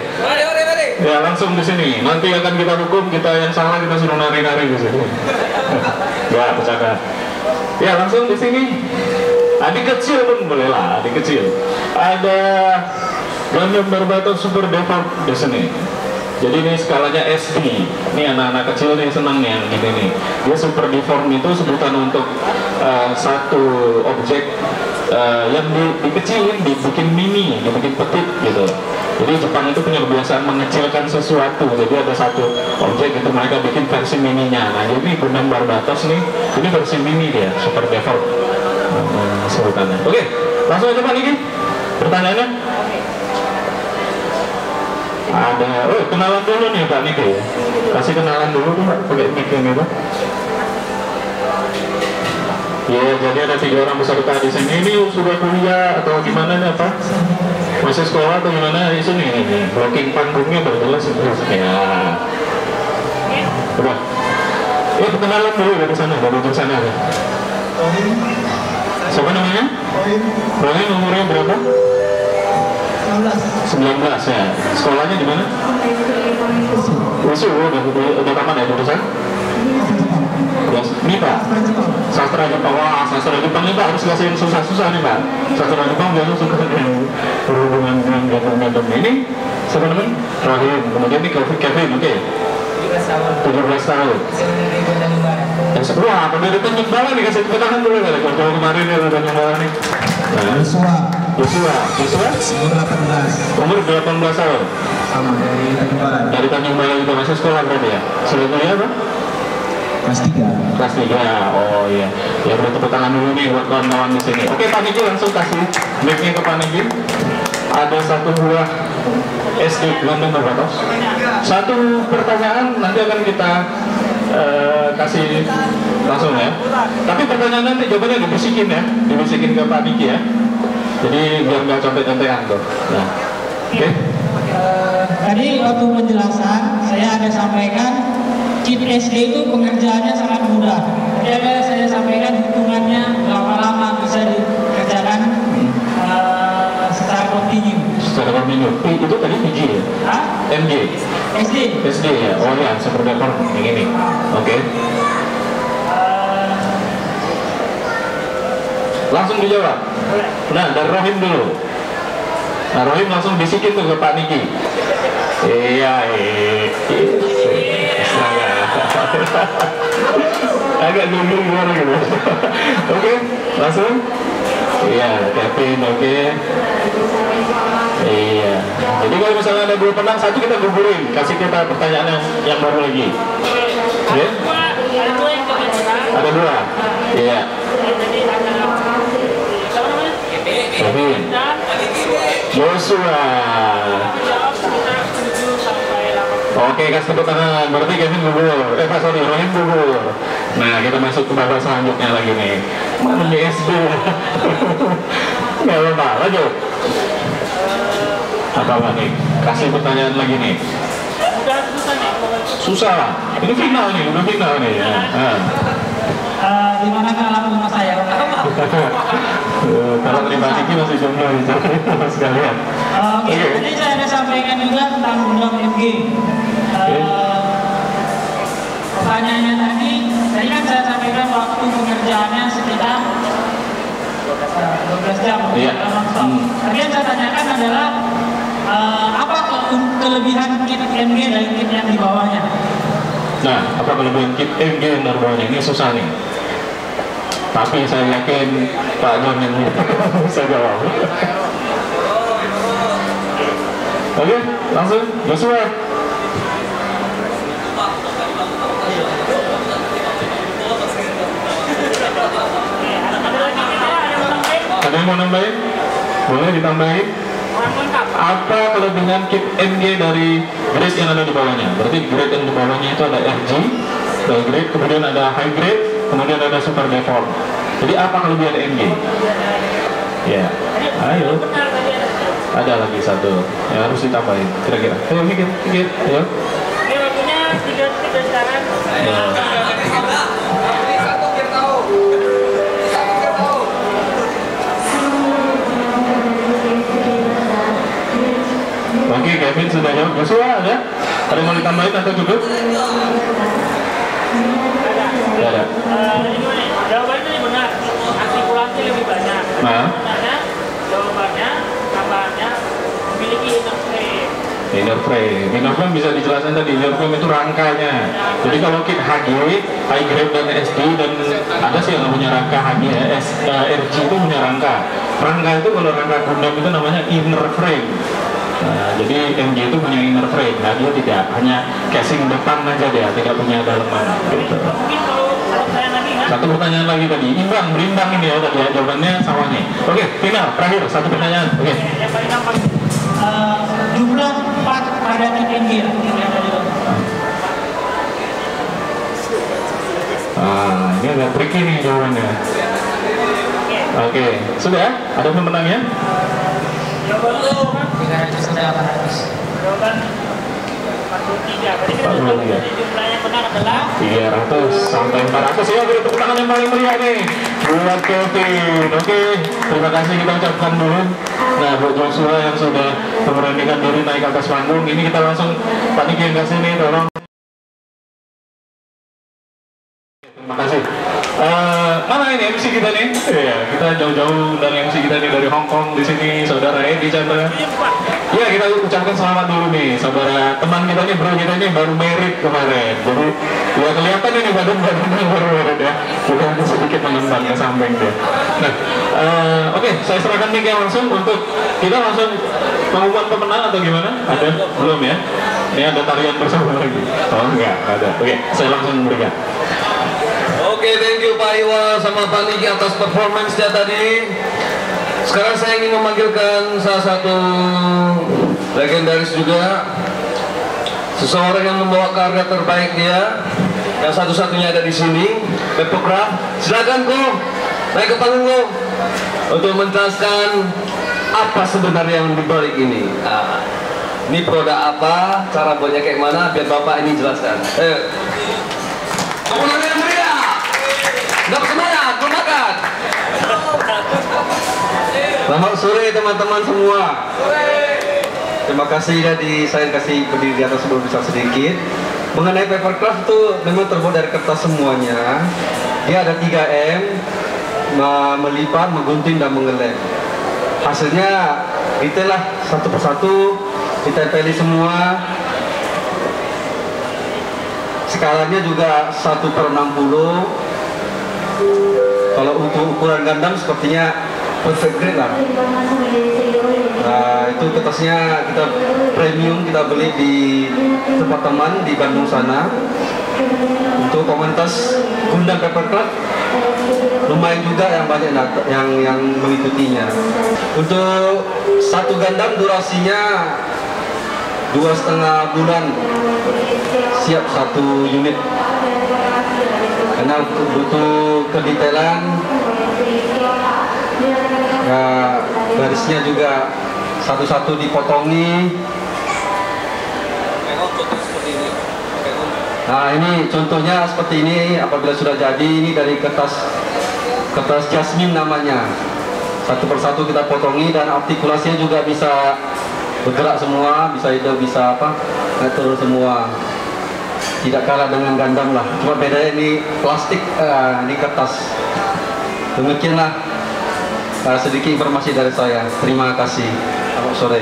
Ya langsung di sini. Nanti akan kita hukum, kita yang salah kita suruh nari-nari di sini. Ya, bercanda. Ya langsung di sini. Adik kecil pun boleh lah, adik kecil. Ada Gundam Barbatos Super Default di sini. Jadi ini skalanya SD. Ini anak-anak kecil nih senang nih yang gini nih. Dia Super Deform itu sebutan untuk satu objek yang dikecilin, dibikin mini, dibikin petit gitu. Jadi Jepang itu punya kebiasaan mengecilkan sesuatu. Jadi ada satu objek itu mereka bikin versi mininya. Nah jadi Gundam Barbatos nih, ini versi mini dia, Super Default sebutannya. Oke, langsung aja Pak Niki. Pertanyaannya? Ada, kenalan dulu nih Pak Niki ya. Kasih kenalan dulu tuh Pak, pakai mic ini Pak. Ya, jadi ada 3 orang peserta di sini. Ini sudah kuliah atau gimana nih apa? Masih sekolah atau gimana? Di sini nih, blocking panggungnya berjelas ya. Udah. Ya, perkenalan dulu dari sana, dari ujung sana ya. Siapa namanya? Rohim, umurnya berapa? 19 ya. Sekolahnya di mana? Usu, udah kapan ya jurusan? Ini Pak, sastra Jepang. Wah, sastra Jepang ini Pak harus kasih susah-susah nih Pak. Sastra Jepang biasanya suka berhubungan dengan gundam ini. Siapa namanya? Rahim. Kemudian ini Kevin, oke. 17 tahun. Wah, dari Tanjung Balai nih, kasih kenalan dulu kali. Kalau kemarin ya Tanjung Balai nih. Joshua. Umur 18 tahun. Sama dari Tanjung Balai. Dari Tanjung Balai itu masih sekolah berarti ya? Sudah kuliah apa? Kelas 3. Kelas 3. Oh iya. Ya boleh tepuk tangan dulu nih buat kawan-kawan di sini. Oke, Pak Niki langsung kasih mic-nya ke Pak Niki. Ada 1 buah SD Gundam Barbatos. 1 pertanyaan nanti akan kita kasih langsung ya. Tapi pertanyaan nanti jawabannya dibisikin ya, dibisikin ke Pak Niki ya. Jadi biar nggak contek-contekan tuh. Nah, oke. Tadi waktu penjelasan saya ada sampaikan chip SD itu pengerjaannya sangat mudah. Jadi saya sampaikan hitungannya berapa lama bisa dikerjakan secara kontinu. Secara kontinu. Itu tadi PG ya? Hah? MG? SD ya? Oh ya, seperti apa yang ini. Oke. Langsung dijawab. Nah, dari Rohim dulu. Nah, Rohim langsung bisikin tuh ke Pak Niki. Iya, agak dulu gimana gitu. Oke, langsung. Iya, Kevin, oke. Iya. Jadi kalau misalnya ada 2 penang, 1 kita gugurin, kasih kita pertanyaan yang baru lagi. Oke? Ada 2. Iya. Kevin. Joshua. Oke, kasih tepuk tangan. Berarti Kevin gugur. Rohim gugur. Nah, kita masuk ke babak selanjutnya lagi nih. Mana nih SD? Nggak apa-apa, lanjut. Apa nih? Kasih pertanyaan lagi nih. Susah lah. Ini final nih, udah final nih. Gimana kenalan rumah saya? Kalau terima Niki masih jomblo itu sekalian. Oke, tadi saya ada sampaikan juga tentang Gundam MG. pertanyaannya tadi kan saya sampaikan waktu pengerjaannya sekitar 12 jam. Iya. Tapi yang saya tanyakan adalah apa kelebihan kit MG dari kit yang di bawahnya? Nah, apa kelebihan kit MG yang di bawahnya? Ini susah nih. Tapi saya yakin Pak John yang bisa jawab. Oke, langsung Joshua. Ada yang mau nambahin? Boleh ditambahin? Apa kelebihan kit MG dari grade yang ada di bawahnya? Berarti grade yang di bawahnya itu ada RG, low grade, kemudian ada high grade, kemudian ada super default. Jadi apa kelebihan MG? Ya, ayo. Ada lagi satu yang harus ditambahin. Kira-kira. Ayo mikir, ayo. Ini waktunya 3 sekarang. Oke, Kevin sudah jawab. Joshua ada? Ada yang mau ditambahin atau cukup? Ada. Jawabannya ini benar. Artikulasi lebih banyak. Nah. Jawabannya tambahannya memiliki Inner frame bisa dijelaskan tadi. Inner frame itu rangkanya. Jadi kalau kit HG, high grade dan SD, dan ada sih yang punya rangka HG, RG itu punya rangka. Rangka itu kalau rangka Gundam itu namanya inner frame. Nah, jadi MG itu punya inner frame. Nah, dia tidak, hanya casing depan aja dia, tidak punya daleman. Gitu. Satu pertanyaan lagi tadi, berimbang ini ya tadi ya, jawabannya sama nih. Oke, final, terakhir, satu pertanyaan. Oke. Jumlah part pada kit MG ini agak tricky nih jawabannya. Oke, sudah? Ada pemenangnya? Jawaban lu 300. Jawaban 43. Berarti kita jumlah yang benar adalah 300 sampai 400 ya. Beri tepuk tangan yang paling meriah nih buat Kevin. Oke, terima kasih kita ucapkan dulu. Nah, buat Joshua yang sudah memberanikan diri naik ke atas panggung, ini kita langsung panik yang kasih nih, tolong. Terima kasih. Mana ini MC kita nih? Iya, kita jauh-jauh dari MC kita nih dari Hong Kong di sini, saudara Edi Chandra. Ya, kita ucapkan selamat dulu nih, saudara teman kita nih, bro kita nih baru merit kemarin. Jadi ya kelihatan ini badan-badannya baru merit ya, bukan sedikit mengembang ke samping dia. Nah, oke, saya serahkan mic langsung untuk kita langsung pengumuman pemenang atau gimana? Ada? Belum ya? Ini ada tarian bersama lagi. Oh enggak, ada. Oke, saya langsung berikan. Oke, thank you Pak Iwa sama Pak Niki atas performance-nya tadi. Sekarang saya ingin memanggilkan salah satu legendaris juga, seseorang yang membawa karya terbaik dia, yang satu-satunya ada di sini, Pepograph. Silakan Ko, naik ke panggung Ko, untuk menjelaskan apa sebenarnya yang dibalik ini. Ini produk apa, cara buatnya kayak mana, biar Bapak ini jelaskan. Kemudian yang meriah, nggak semangat, belum makan. Selamat sore teman-teman semua. Terima kasih saya kasih berdiri di atas sebelum bisa sedikit. Mengenai Papercraft itu memang terbuat dari kertas semuanya. Dia ada 3M, melipat, menggunting dan mengelem. Hasilnya itulah satu persatu ditempeli semua. Skalanya juga 1/60. Kalau untuk ukuran Gundam sepertinya perfect grade lah. Nah, itu kertasnya kita premium, kita beli di tempat teman di Bandung sana. Untuk komunitas Gundam Papercraft lumayan juga yang banyak yang mengikutinya. Untuk satu Gundam durasinya 2,5 bulan siap satu unit, karena butuh kedetailan ya, garisnya juga satu-satu dipotongi. Nah, ini contohnya seperti ini. Apabila sudah jadi, ini dari kertas jasmine namanya. Satu persatu kita potongi dan artikulasinya juga bisa bergerak semua, bisa apa, ngatur semua. tidak kalah dengan Gundam lah, cuma bedanya ini plastik, ini kertas. Demikianlah sedikit informasi dari saya. Terima kasih. Selamat sore.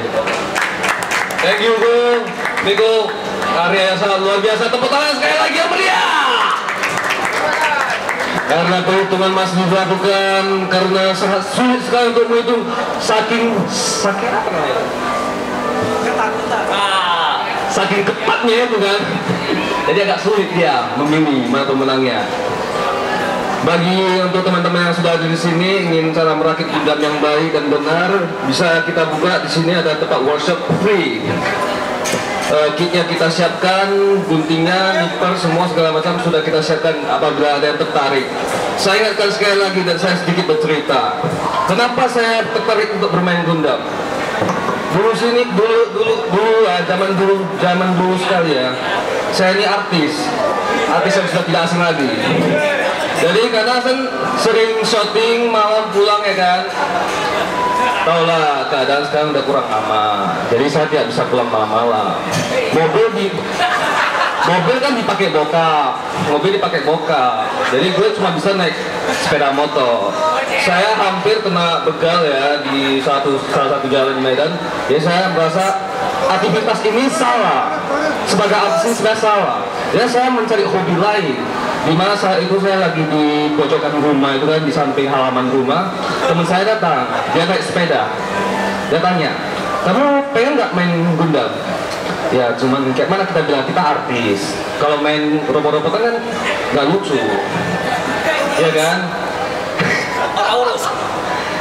Thank you Bung Miko, karya yang sangat luar biasa. Tepuk tangan sekali lagi yang meriah. Karena perhitungan masih dilakukan karena sangat sulit sekali untuk menghitung saking apa namanya? Ketakutan. Saking ketatnya itu kan. Jadi agak sulit dia memilih mana pemenangnya. Bagi untuk teman-teman yang sudah ada di sini ingin cara merakit Gundam yang baik dan benar, bisa kita buka di sini ada tempat workshop free. Kitnya kita siapkan, guntingnya, nipper, semua segala macam sudah kita siapkan apabila ada yang tertarik. Saya ingatkan sekali lagi dan saya sedikit bercerita. Kenapa saya tertarik untuk bermain Gundam? Dulu zaman dulu sekali ya. Saya ini artis yang sudah tidak asing lagi. Jadi karena kan sering syuting malam pulang ya kan. Taulah keadaan sekarang udah kurang aman. Jadi saya tidak bisa pulang malam-malam. Mobil kan dipakai bokap. Jadi gue cuma bisa naik sepeda motor. Saya hampir kena begal ya di salah satu jalan di Medan. Jadi saya merasa aktivitas ini salah. Sebagai artis ini sudah salah. Jadi saya mencari hobi lain. Dimana saat itu saya lagi di pojokan rumah itu kan, di samping halaman rumah. Teman saya datang, dia naik sepeda. Dia tanya, kamu pengen nggak main Gundam? Ya cuman kayak mana kita bilang, kita artis. Kalau main robot-robotan kan nggak lucu, ya kan?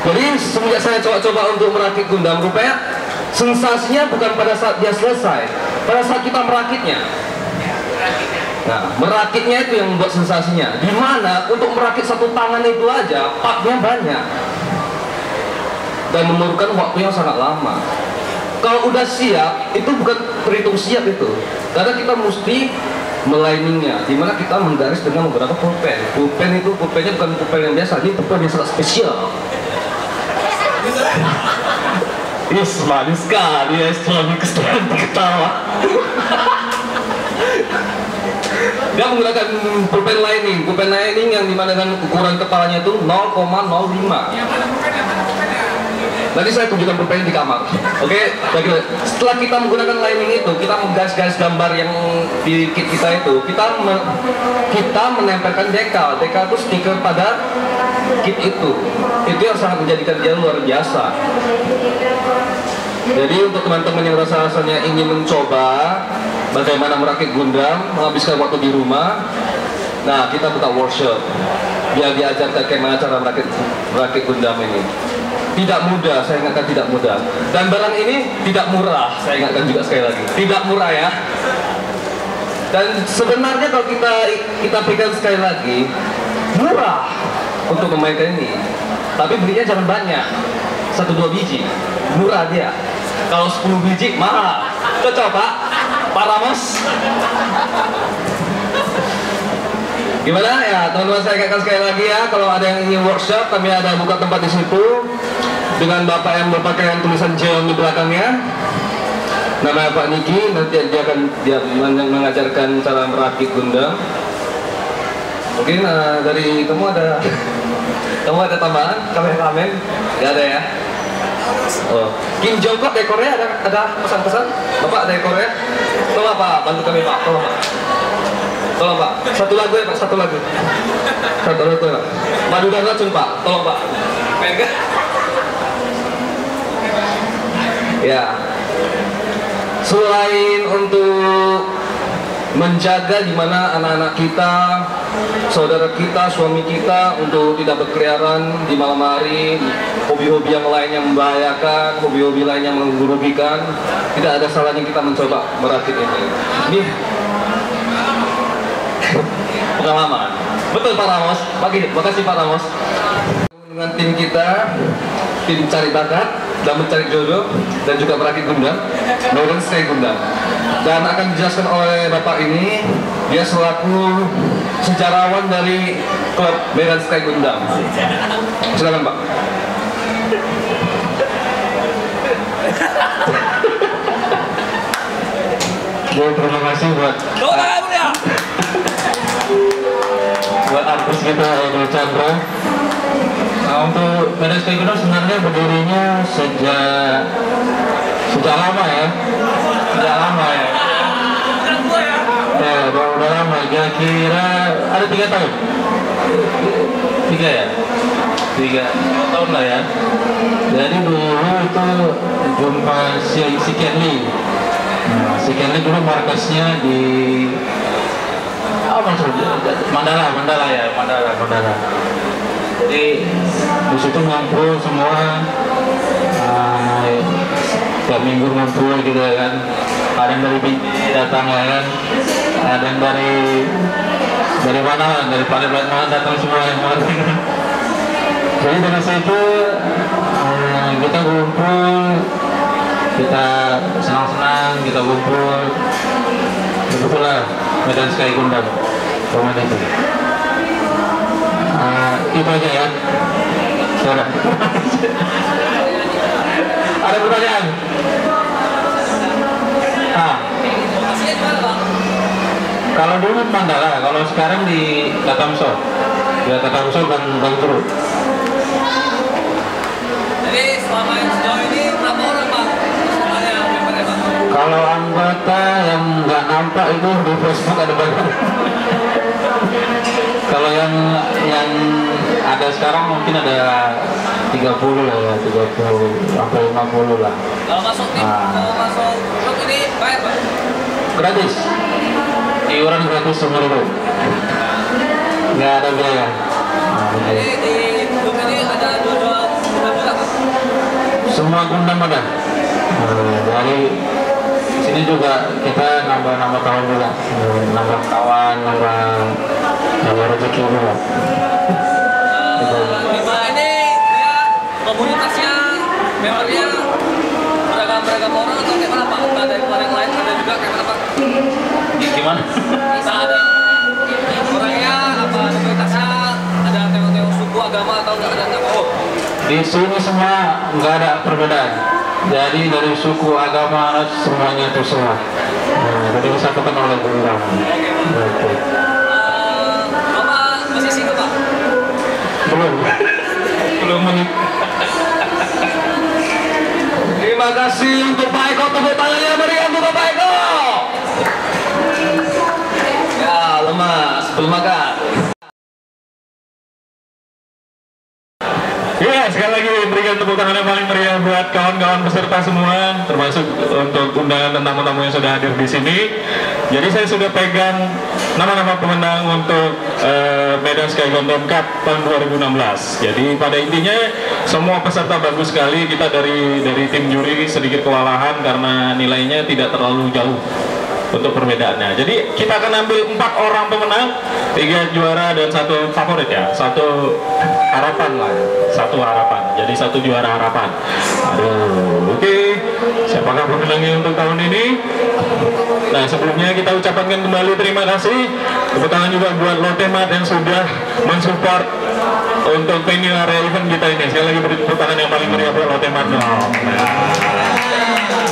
Jadi semenjak saya coba-coba untuk merakit Gundam, rupanya sensasinya bukan pada saat dia selesai, pada saat kita merakitnya. Nah, merakitnya itu yang membuat sensasinya. Dimana untuk merakit satu tangan itu aja partnya banyak dan memerlukan waktu yang sangat lama. Kalau udah siap, itu bukan terhitung siap itu, karena kita mesti meliningnya, dimana kita menggaris dengan menggunakan pulpen. Pulpennya bukan pulpen yang biasa, ini pulpen yang sangat spesial. Yes, manis sekali ya, suami keseluruhan ketawa. Dia menggunakan pulpen lining yang dimana dengan ukuran kepalanya itu 0,05. Nanti saya tunjukkan pulpen di kamar. Oke, setelah kita menggunakan lining itu, kita menggaris-garis gambar yang di kit kita itu, kita menempelkan dekal. Dekal itu stiker pada kit itu. Itu yang sangat menjadikan dia luar biasa. Jadi untuk teman-teman yang rasanya ingin mencoba bagaimana merakit Gundam, menghabiskan waktu di rumah, nah kita buka workshop biar diajarkan bagaimana cara merakit Gundam ini. Tidak mudah, saya ingatkan tidak mudah. Dan barang ini tidak murah, saya ingatkan juga sekali lagi, tidak murah ya. Dan sebenarnya kalau kita pikir sekali lagi, murah untuk memainkan ini, tapi belinya jangan banyak, 1-2 biji, murah dia. Kalau 10 biji mahal. Cocok Pak Ramos. Gimana ya teman-teman, saya ingatkan sekali lagi ya, kalau ada yang ingin workshop, kami ada buka tempat di situ dengan bapak yang berpakaian tulisan Jeong di belakangnya. Nama Pak Niki, nanti dia akan mengajarkan cara merakit Gundam. Mungkin dari kamu ada tambahan? Kameramen? Gak ada ya? Oh, Kim Jongkok dekornya ada pesan-pesan? Bapak dekornya? Tolong Pak, bantu kami Pak, tolong Pak. Satu lagu ya Pak, satu lagu ya Pak. Madu dan Racun Pak, tolong Pak. Pegang. Ya. Selain untuk menjaga di mana anak-anak kita, saudara kita, suami kita untuk tidak berkeliaran di malam hari, hobi-hobi yang lain yang membahayakan, hobi-hobi lain yang merugikan, tidak ada salahnya kita mencoba merakit ini. Ini pengalaman. Betul Pak Ramos. Makasih Pak Ramos. Dengan tim kita, tim cari bakat dan mencari jodoh dan juga merakit Gundam, Medan Sky Gundam. Dan akan dijelaskan oleh Bapak ini, dia selaku sejarawan dari klub Medan Sky Gundam. Silakan Pak. Jadi terima kasih buat artis kita Edo Chandra. Untuk Medan Sky Gondom sebenarnya berdirinya sejak lama ya. Ya, udah lama, kira-kira ada 3 tahun. 3 ya? 3 tahun lah ya. Jadi dulu itu jumpa si Kenly. Nah, si Kenly dulu markasnya di Mandala ya. Jadi di situ ngumpul semua, tiap minggu ngumpul gitu ya kan. Ada yang dari Biji datang ya kan, ada yang dari mana, dari planet mana datang semua yang mana. Jadi dari situ kita ngumpul, kita senang-senang, kita ngumpul, begitulah Medan Sky Gondom kemarin itu. Itu aja ya. Sudah. Ada pertanyaan? Kalau dulu Mandala, kalau sekarang di Katamso. Ya Katamso dan Bangkuru. Jadi selama sejauh ini berapa orang Pak? Kalau anggota yang nggak nampak itu di Facebook ada banyak. Kalau yang ada sekarang mungkin ada 30 lah ya, 30 sampai 50 lah. Kalau masuk grup ini bayar Pak? Gratis. Iuran gratis semua itu. Nggak ada biaya. Jadi di grup ini ada dua juga Pak? Semua Gondom ada. Dari sini juga kita nambah kawan juga, nambah kawan, nambah rezeki juga. Ini dia komunitasnya, membernya beragam orang atau kayak mana Pak? Entah dari yang lain ada juga kayak mana Pak? Gimana? Bisa ada orangnya, apa komunitasnya, ada tengok-tengok suku, agama atau nggak ada nggak? Oh. Di sini semua nggak ada perbedaan. Jadi dari suku, agama, semuanya itu semua. Jadi disatukan oleh Gondom. Oke. Bapak musisi ke Pak? Belum menit. Terima kasih untuk Pak Eko, tepuk tangannya berikan untuk Pak Eko. Ya, lemas, belum makan. Ya, sekali lagi berikan tepuk tangan yang paling meriah buat kawan-kawan peserta semua, termasuk untuk undangan dan tamu-tamu yang sudah hadir di sini. Jadi saya sudah pegang nama-nama pemenang untuk Medan Sky Gondom Cup tahun 2016. Jadi pada intinya semua peserta bagus sekali. Kita dari tim juri sedikit kewalahan karena nilainya tidak terlalu jauh untuk perbedaannya. Jadi kita akan ambil 4 orang pemenang, 3 juara dan 1 favorit ya, 1 harapan lah ya. 1 harapan, jadi 1 juara harapan. Aduh, oke. Siapakah pemenangnya untuk tahun ini? Nah, sebelumnya kita ucapkan kembali terima kasih. Tepuk tangan juga buat Lotte Mart yang sudah mensupport untuk venue area event kita ini. Sekali lagi beri tepuk tangan yang paling meriah buat Lotte Mart dong.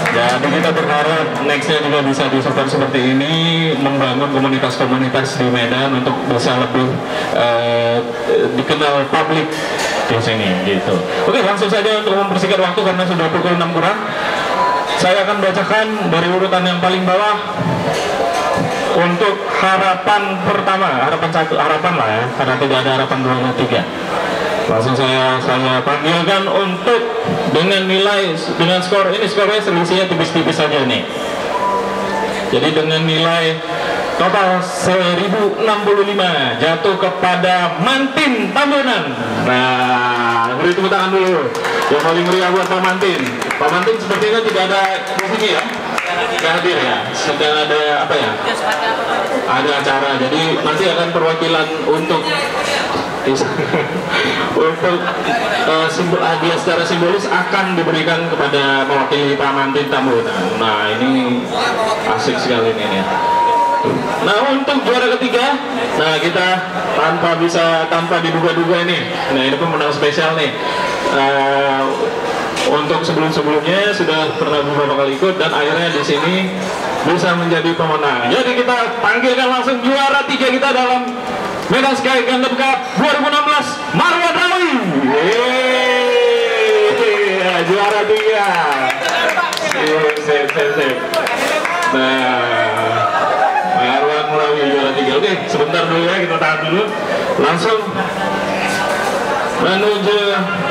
Jadi kita berharap nextnya juga bisa disupport seperti ini, membangun komunitas-komunitas di Medan untuk bisa lebih dikenal publik di sini gitu. Oke, langsung saja untuk mempersingkat waktu karena sudah pukul 6 kurang. Saya akan bacakan dari urutan yang paling bawah untuk harapan pertama, harapan 1, harapan lah ya, karena tidak ada harapan 2 dan 3. Langsung saya panggilkan untuk dengan nilai, dengan skor ini, skornya selisihnya tipis-tipis saja nih. Jadi dengan nilai total 1065 jatuh kepada Mantin Tambunan. Nah, beri tepuk tangan dulu yang paling meriah buat Pak Mantin. Pak Mantin sepertinya tidak ada di sini ya, tidak hadir ya, sedang ada apa ya, ada acara. Jadi nanti akan perwakilan untuk hadiah secara simbolis akan diberikan kepada mewakili Pak Mantin Tambunan. Nah, ini asik sekali ini ya. Nah, untuk juara ketiga, nah kita tanpa diduga-duga ini. Nah, ini pemenang spesial nih. untuk sebelum-sebelumnya sudah pernah beberapa kali ikut dan akhirnya di sini bisa menjadi pemenang. Jadi kita panggilkan langsung juara 3 kita dalam Medan Sky Gundam Cup 2016, Marwan Rawi. Juara 3. Sip. Nah, Marwan Rawi juara 3. Oke, sebentar dulu ya, kita tahan dulu. Langsung menuju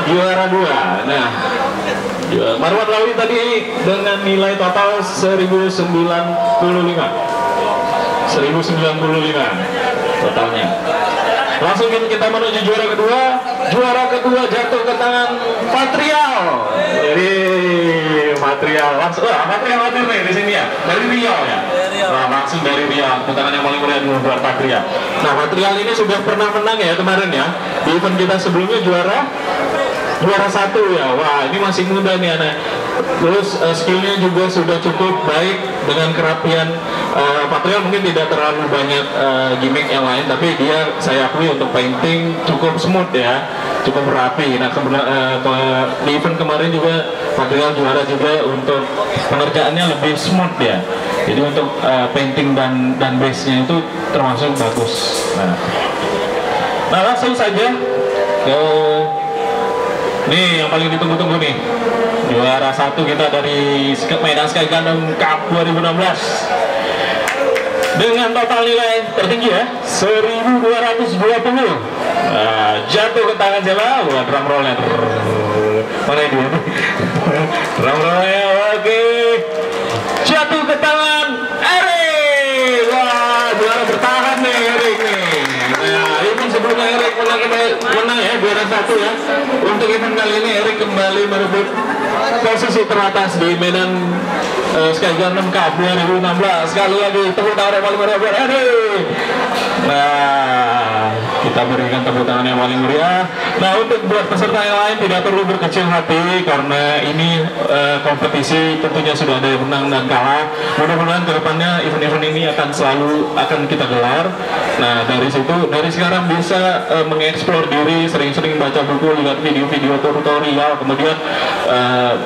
juara 2. Nah, Marwan Rawi tadi dengan nilai total 1095 totalnya. Langsung kita menuju juara kedua. Juara kedua jatuh ke tangan Patrial. Jadi Patrial langsung, Patrial hadir nih di sini ya, dari Riau ya. Nah, langsung dari Riau. Tantangan yang paling meriah dulu buat Patrial. Nah, Patrial ini sudah pernah menang ya kemarin ya. Di event kita sebelumnya juara 1 ya. Wah, ini masih muda nih anak. Terus skillnya juga sudah cukup baik dengan kerapian. Patrial mungkin tidak terlalu banyak gimmick yang lain, tapi dia saya akui untuk painting cukup smooth ya, cukup rapi. Nah, di event kemarin juga Patrial juara juga untuk pengerjaannya lebih smooth ya. Jadi untuk painting dan base-nya itu termasuk bagus. Nah langsung saja ke nih yang paling ditunggu-tunggu nih, juara 1 kita dari Medan Sky Gundam Cup 2016 dengan total nilai tertinggi ya 1220. Jatuh ke tangan siapa? Wah, drum roller. Mana dia? Drum roller. Oke, jatuh ke tangan Erik. Wah, juara bertahan nih Erik nih. Nah, ini sebelumnya Erik menang ya, juara 1 ya. Untuk event kali ini Erik kembali merebut posisi teratas di Medan Sky Gundam Cup 2016. Sekali lagi tepuk tangan yang paling meriah buat Erik. Nah, kita berikan tepuk tangan yang paling meriah. Nah, untuk buat peserta yang lain tidak perlu berkecil hati karena ini kompetisi, tentunya sudah ada yang menang dan kalah. Mudah-mudahan kedepannya event-event ini akan selalu kita gelar. Nah, dari sekarang bisa mengeksplor diri, sering-sering baca buku, lihat video-video tutorial, kemudian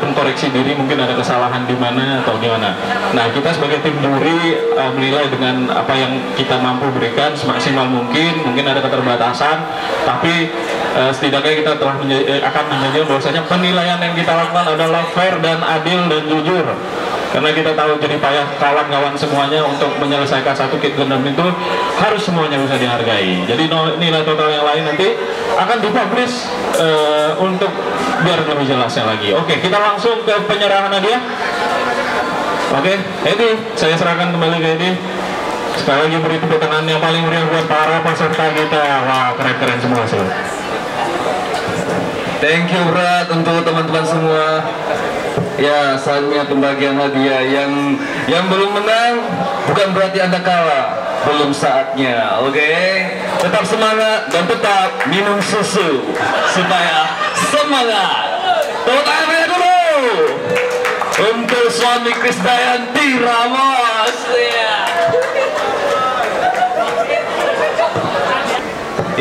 mengkoreksi diri, mungkin ada kesalahan di mana atau di mana. Nah, kita sebagai tim juri menilai dengan apa yang kita mampu berikan semaksimal mungkin ada keterbatasan, tapi setidaknya kita telah akan menjanjikan bahwasanya penilaian yang kita lakukan adalah fair dan adil dan jujur. Karena kita tahu jadi payah kawan-kawan semuanya untuk menyelesaikan satu kit Gundam itu harus semuanya bisa dihargai. Jadi nilai total yang lain nanti akan dipublish untuk biar lebih jelasnya lagi. Oke, kita langsung ke penyerahan hadiah. Oke, Edi, saya serahkan kembali ke Edi. Sekali lagi beri tepuk tangan yang paling meriah buat para peserta kita. Wah, keren-keren semua sih. Thank you Brad untuk teman-teman semua. Ya, saatnya pembagian hadiah. Yang belum menang bukan berarti Anda kalah, belum saatnya. Oke? Tetap semangat dan tetap minum susu supaya semangat. Tepuk tangan dulu untuk suami Krisdayanti Ramos.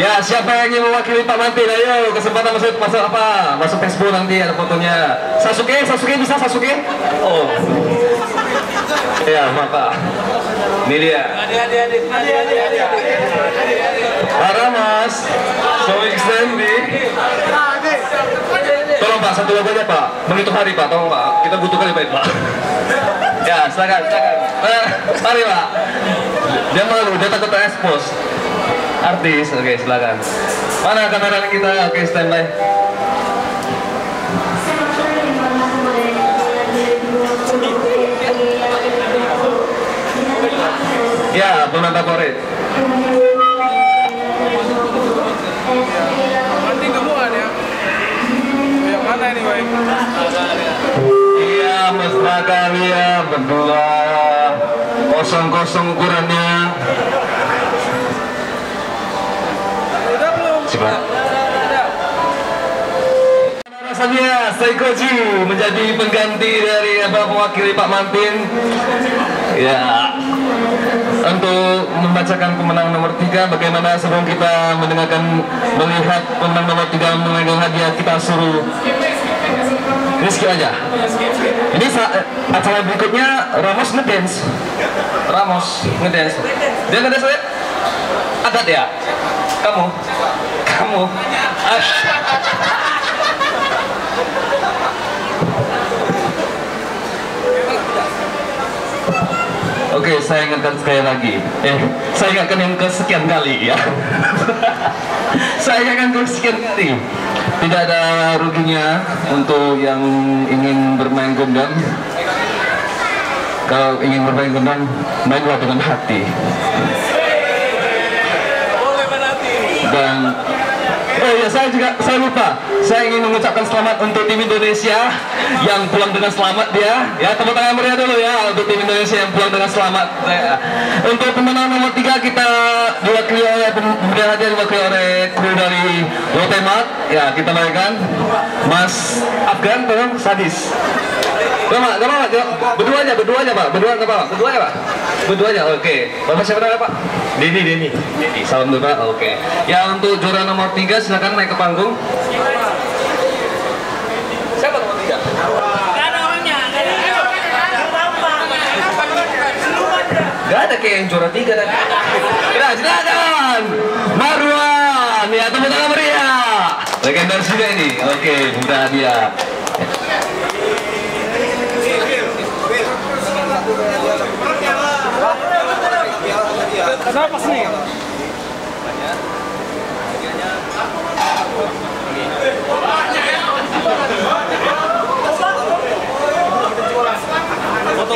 Ya, siapa yang ingin mewakili Pak Mantin? Ayo, kesempatan masuk apa? Masuk Facebook nanti ada fotonya. Sasuke bisa Sasuke? Oh. Ya, Pak. Ini dia. Para Mas, so extending. Tolong Pak, satu lagu aja Pak. Menghitung hari Pak, tolong Pak. Kita butuh kali Pak. Ya, silakan. Mari Pak. Dia malu, dia takut terekspos. Artis, oke silakan. Mana kamera kita? Oke, standby. Ya, penonton favorit. Nanti gemukan ya. Yang mana ini, Baik? Iya, mesra kali ya, berdua. Kosong-kosong ukurannya. Rasanya Saikoji menjadi pengganti dari mewakili Pak Mantin. Ya. untuk membacakan pemenang nomor 3. Bagaimana sebelum kita melihat pemenang nomor 3 memegang hadiah, kita suruh Rizky aja. Ini acara berikutnya Ramos ngedance. Dia ngedance ya? Ada dia. Kamu. Oke, saya ingatkan sekali lagi. Saya ingatkan yang kesekian kali ya. Saya ingatkan kesekian kali. Tidak ada ruginya untuk yang ingin bermain gondang. Kalau ingin bermain gondang, mainlah dengan hati. Dan saya lupa. Saya ingin mengucapkan selamat untuk tim Indonesia yang pulang dengan selamat dia. Ya, tepuk tangan meriah dulu ya untuk tim Indonesia yang pulang dengan selamat. Untuk pemenang nomor 3 kita diwakili oleh kru dari Lotemat. Ya, kita berikan Mas Afgan, tolong sadis. Gak apa-apa, berdua aja Pak. Berdua aja, oke. Bapak siapa namanya Pak? Denny. Salam dulu Pak, oke. Ya, untuk juara nomor 3 silakan naik ke panggung. Siapa nomor 3? Gak ada orangnya. Gak ada kayak yang juara 3 tadi. Silakan Marwan. Ya, tepuk tangan meriah. Legendaris juga ini. Oke, mudah dia. Kenapa sih? Foto.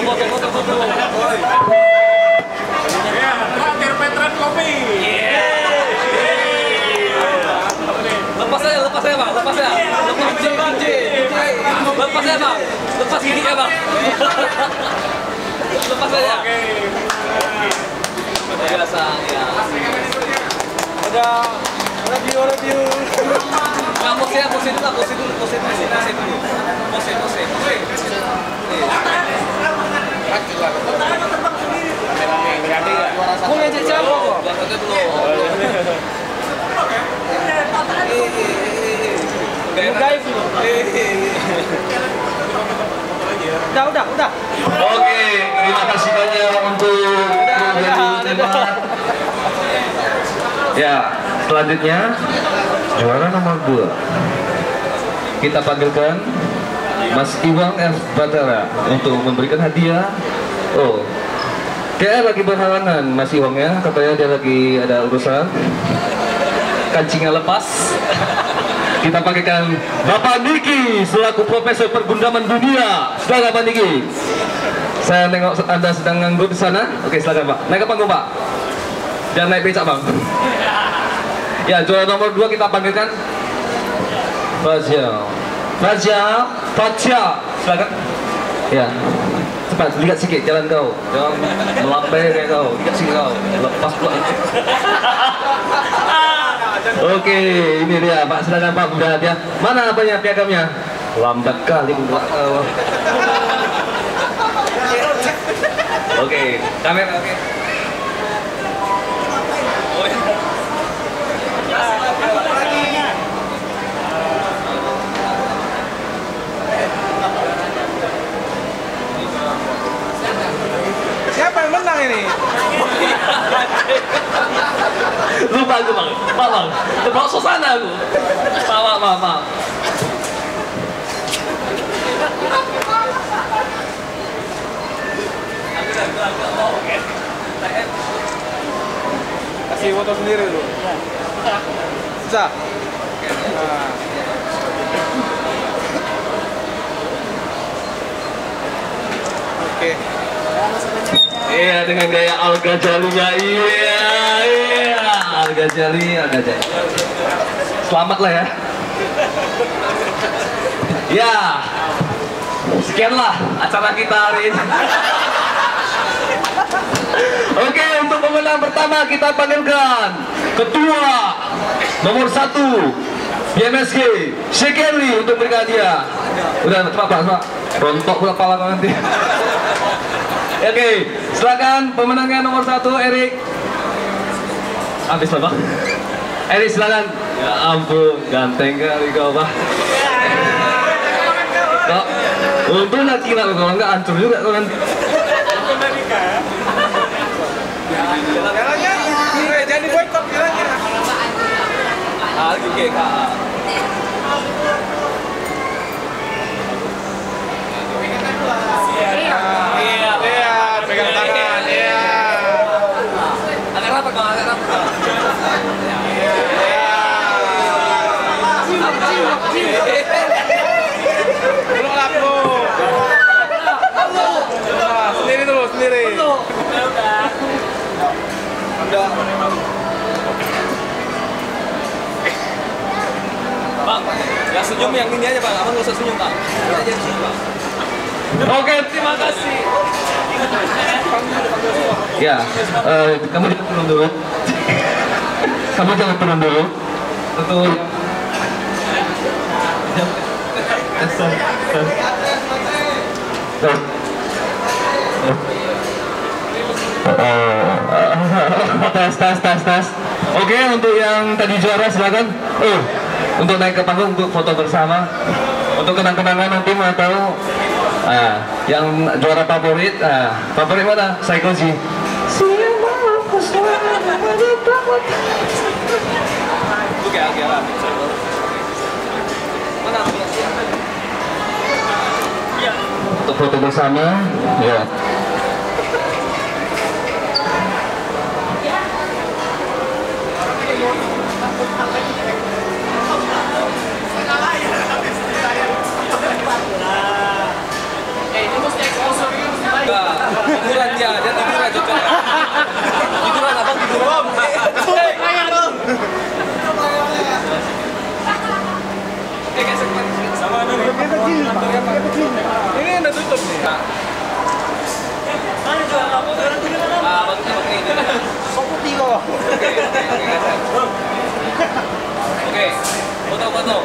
Terpetran kopi. Lepas saya Bang. Lepas giginya Bang. Lepas saja. Biasa ya. Ada view. Nah, pose dulu. Mau ngajak siapa kok? Belakangnya belum. Guys. Udah. Oke, terima kasih banyak untuk ya, selanjutnya juara nomor 2 kita panggilkan Mas Iwang F. Batara untuk memberikan hadiah. Dia lagi berhalangan Mas Iwang ya, katanya dia lagi ada urusan, kancingnya lepas. Kita pakaikan Bapak Niki selaku Profesor Pergundaman Dunia. Silakan Pak Niki. Saya nengok Anda sedang nganggur di sana. Oke, silakan Pak. Naik ke panggung Pak. Jangan naik becak Bang. Ya, juara nomor 2 kita panggilkan Fajar. Silakan. Ya. Cepat, lihat sikit jalan kau. Jangan melambai kayak kau. Lihat sikit kau. Lepas pula. Oke, ini dia Pak, silakan Pak, udah dia. Mana apanya piagamnya? Lambat kali buat. Oke, kamera oke. Siapa yang menang ini? Lupa aku Bang, Bang, terbawa suasana aku. Maaf. Kasih foto sendiri dulu. Bisa. Oke. Iya, dengan gaya Al-Ghazalinya. Iya. Al-Ghazali. Selamat lah ya. Ya. Sekianlah acara kita hari ini. Oke, untuk pemenang pertama kita panggilkan Ketua nomor 1 BMSG Shekeli untuk berikan hadiah. Udah, cepat Pak. Rontok pula kepala nanti. Oke, silakan pemenangnya nomor 1 Erik. Habis lah, Bang. Erik silakan. Ya ampun, ganteng kali kau, Pak. Kok untung nak kira kalau enggak hancur juga kau nanti. Jadi boykot bilangnya. GK. Iya, pegang tangan, iya. Agak rapat Bang, agak rapat. Belum laku. Sendiri dulu, sendiri. Udah. Bang, ya senyum yang ini aja Bang, abang nggak usah senyum Bang. Ini aja senyum Bang. Oke, Terima kasih. ya, kamu jangan turun dulu. Kamu jangan turun dulu. Betul. Tes. Oke, untuk yang tadi juara silakan. Untuk naik ke panggung untuk foto bersama. Untuk kenang-kenangan nanti mau tahu. Yang juara favorit, favorit mana? Psychoji. Oke. Mana? Untuk foto bersama, ya. Tiduran dia tiduran cocok. Tiduran abang tiduran. Sama dulu. Ini udah tutup nih. Mana jual kamu? Abang ini. Soputi kok. Oke. Foto.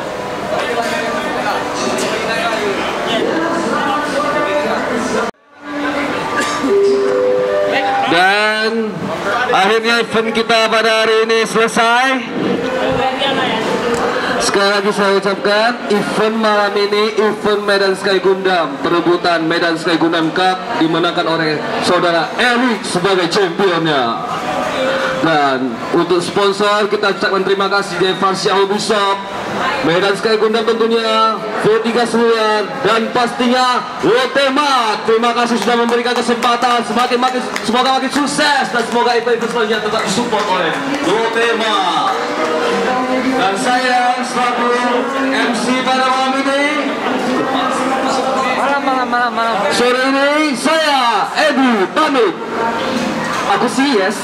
Dan akhirnya event kita pada hari ini selesai. Sekali lagi saya ucapkan event malam ini event Medan Sky Gundam, perebutan Medan Sky Gundam Cup dimenangkan oleh saudara Erik sebagai championnya. Dan untuk sponsor kita ucapkan terima kasih Devarsya Ubisoft, Medan Sky Gundam tentunya, V3 Seluler, dan pastinya Lotema. Terima kasih sudah memberikan kesempatan. Semoga makin sukses dan semoga event-event selanjutnya tetap disupport oleh Lotema. Dan saya selaku MC pada malam ini, malam. Sore ini saya Edu pamit. Aku sih yes.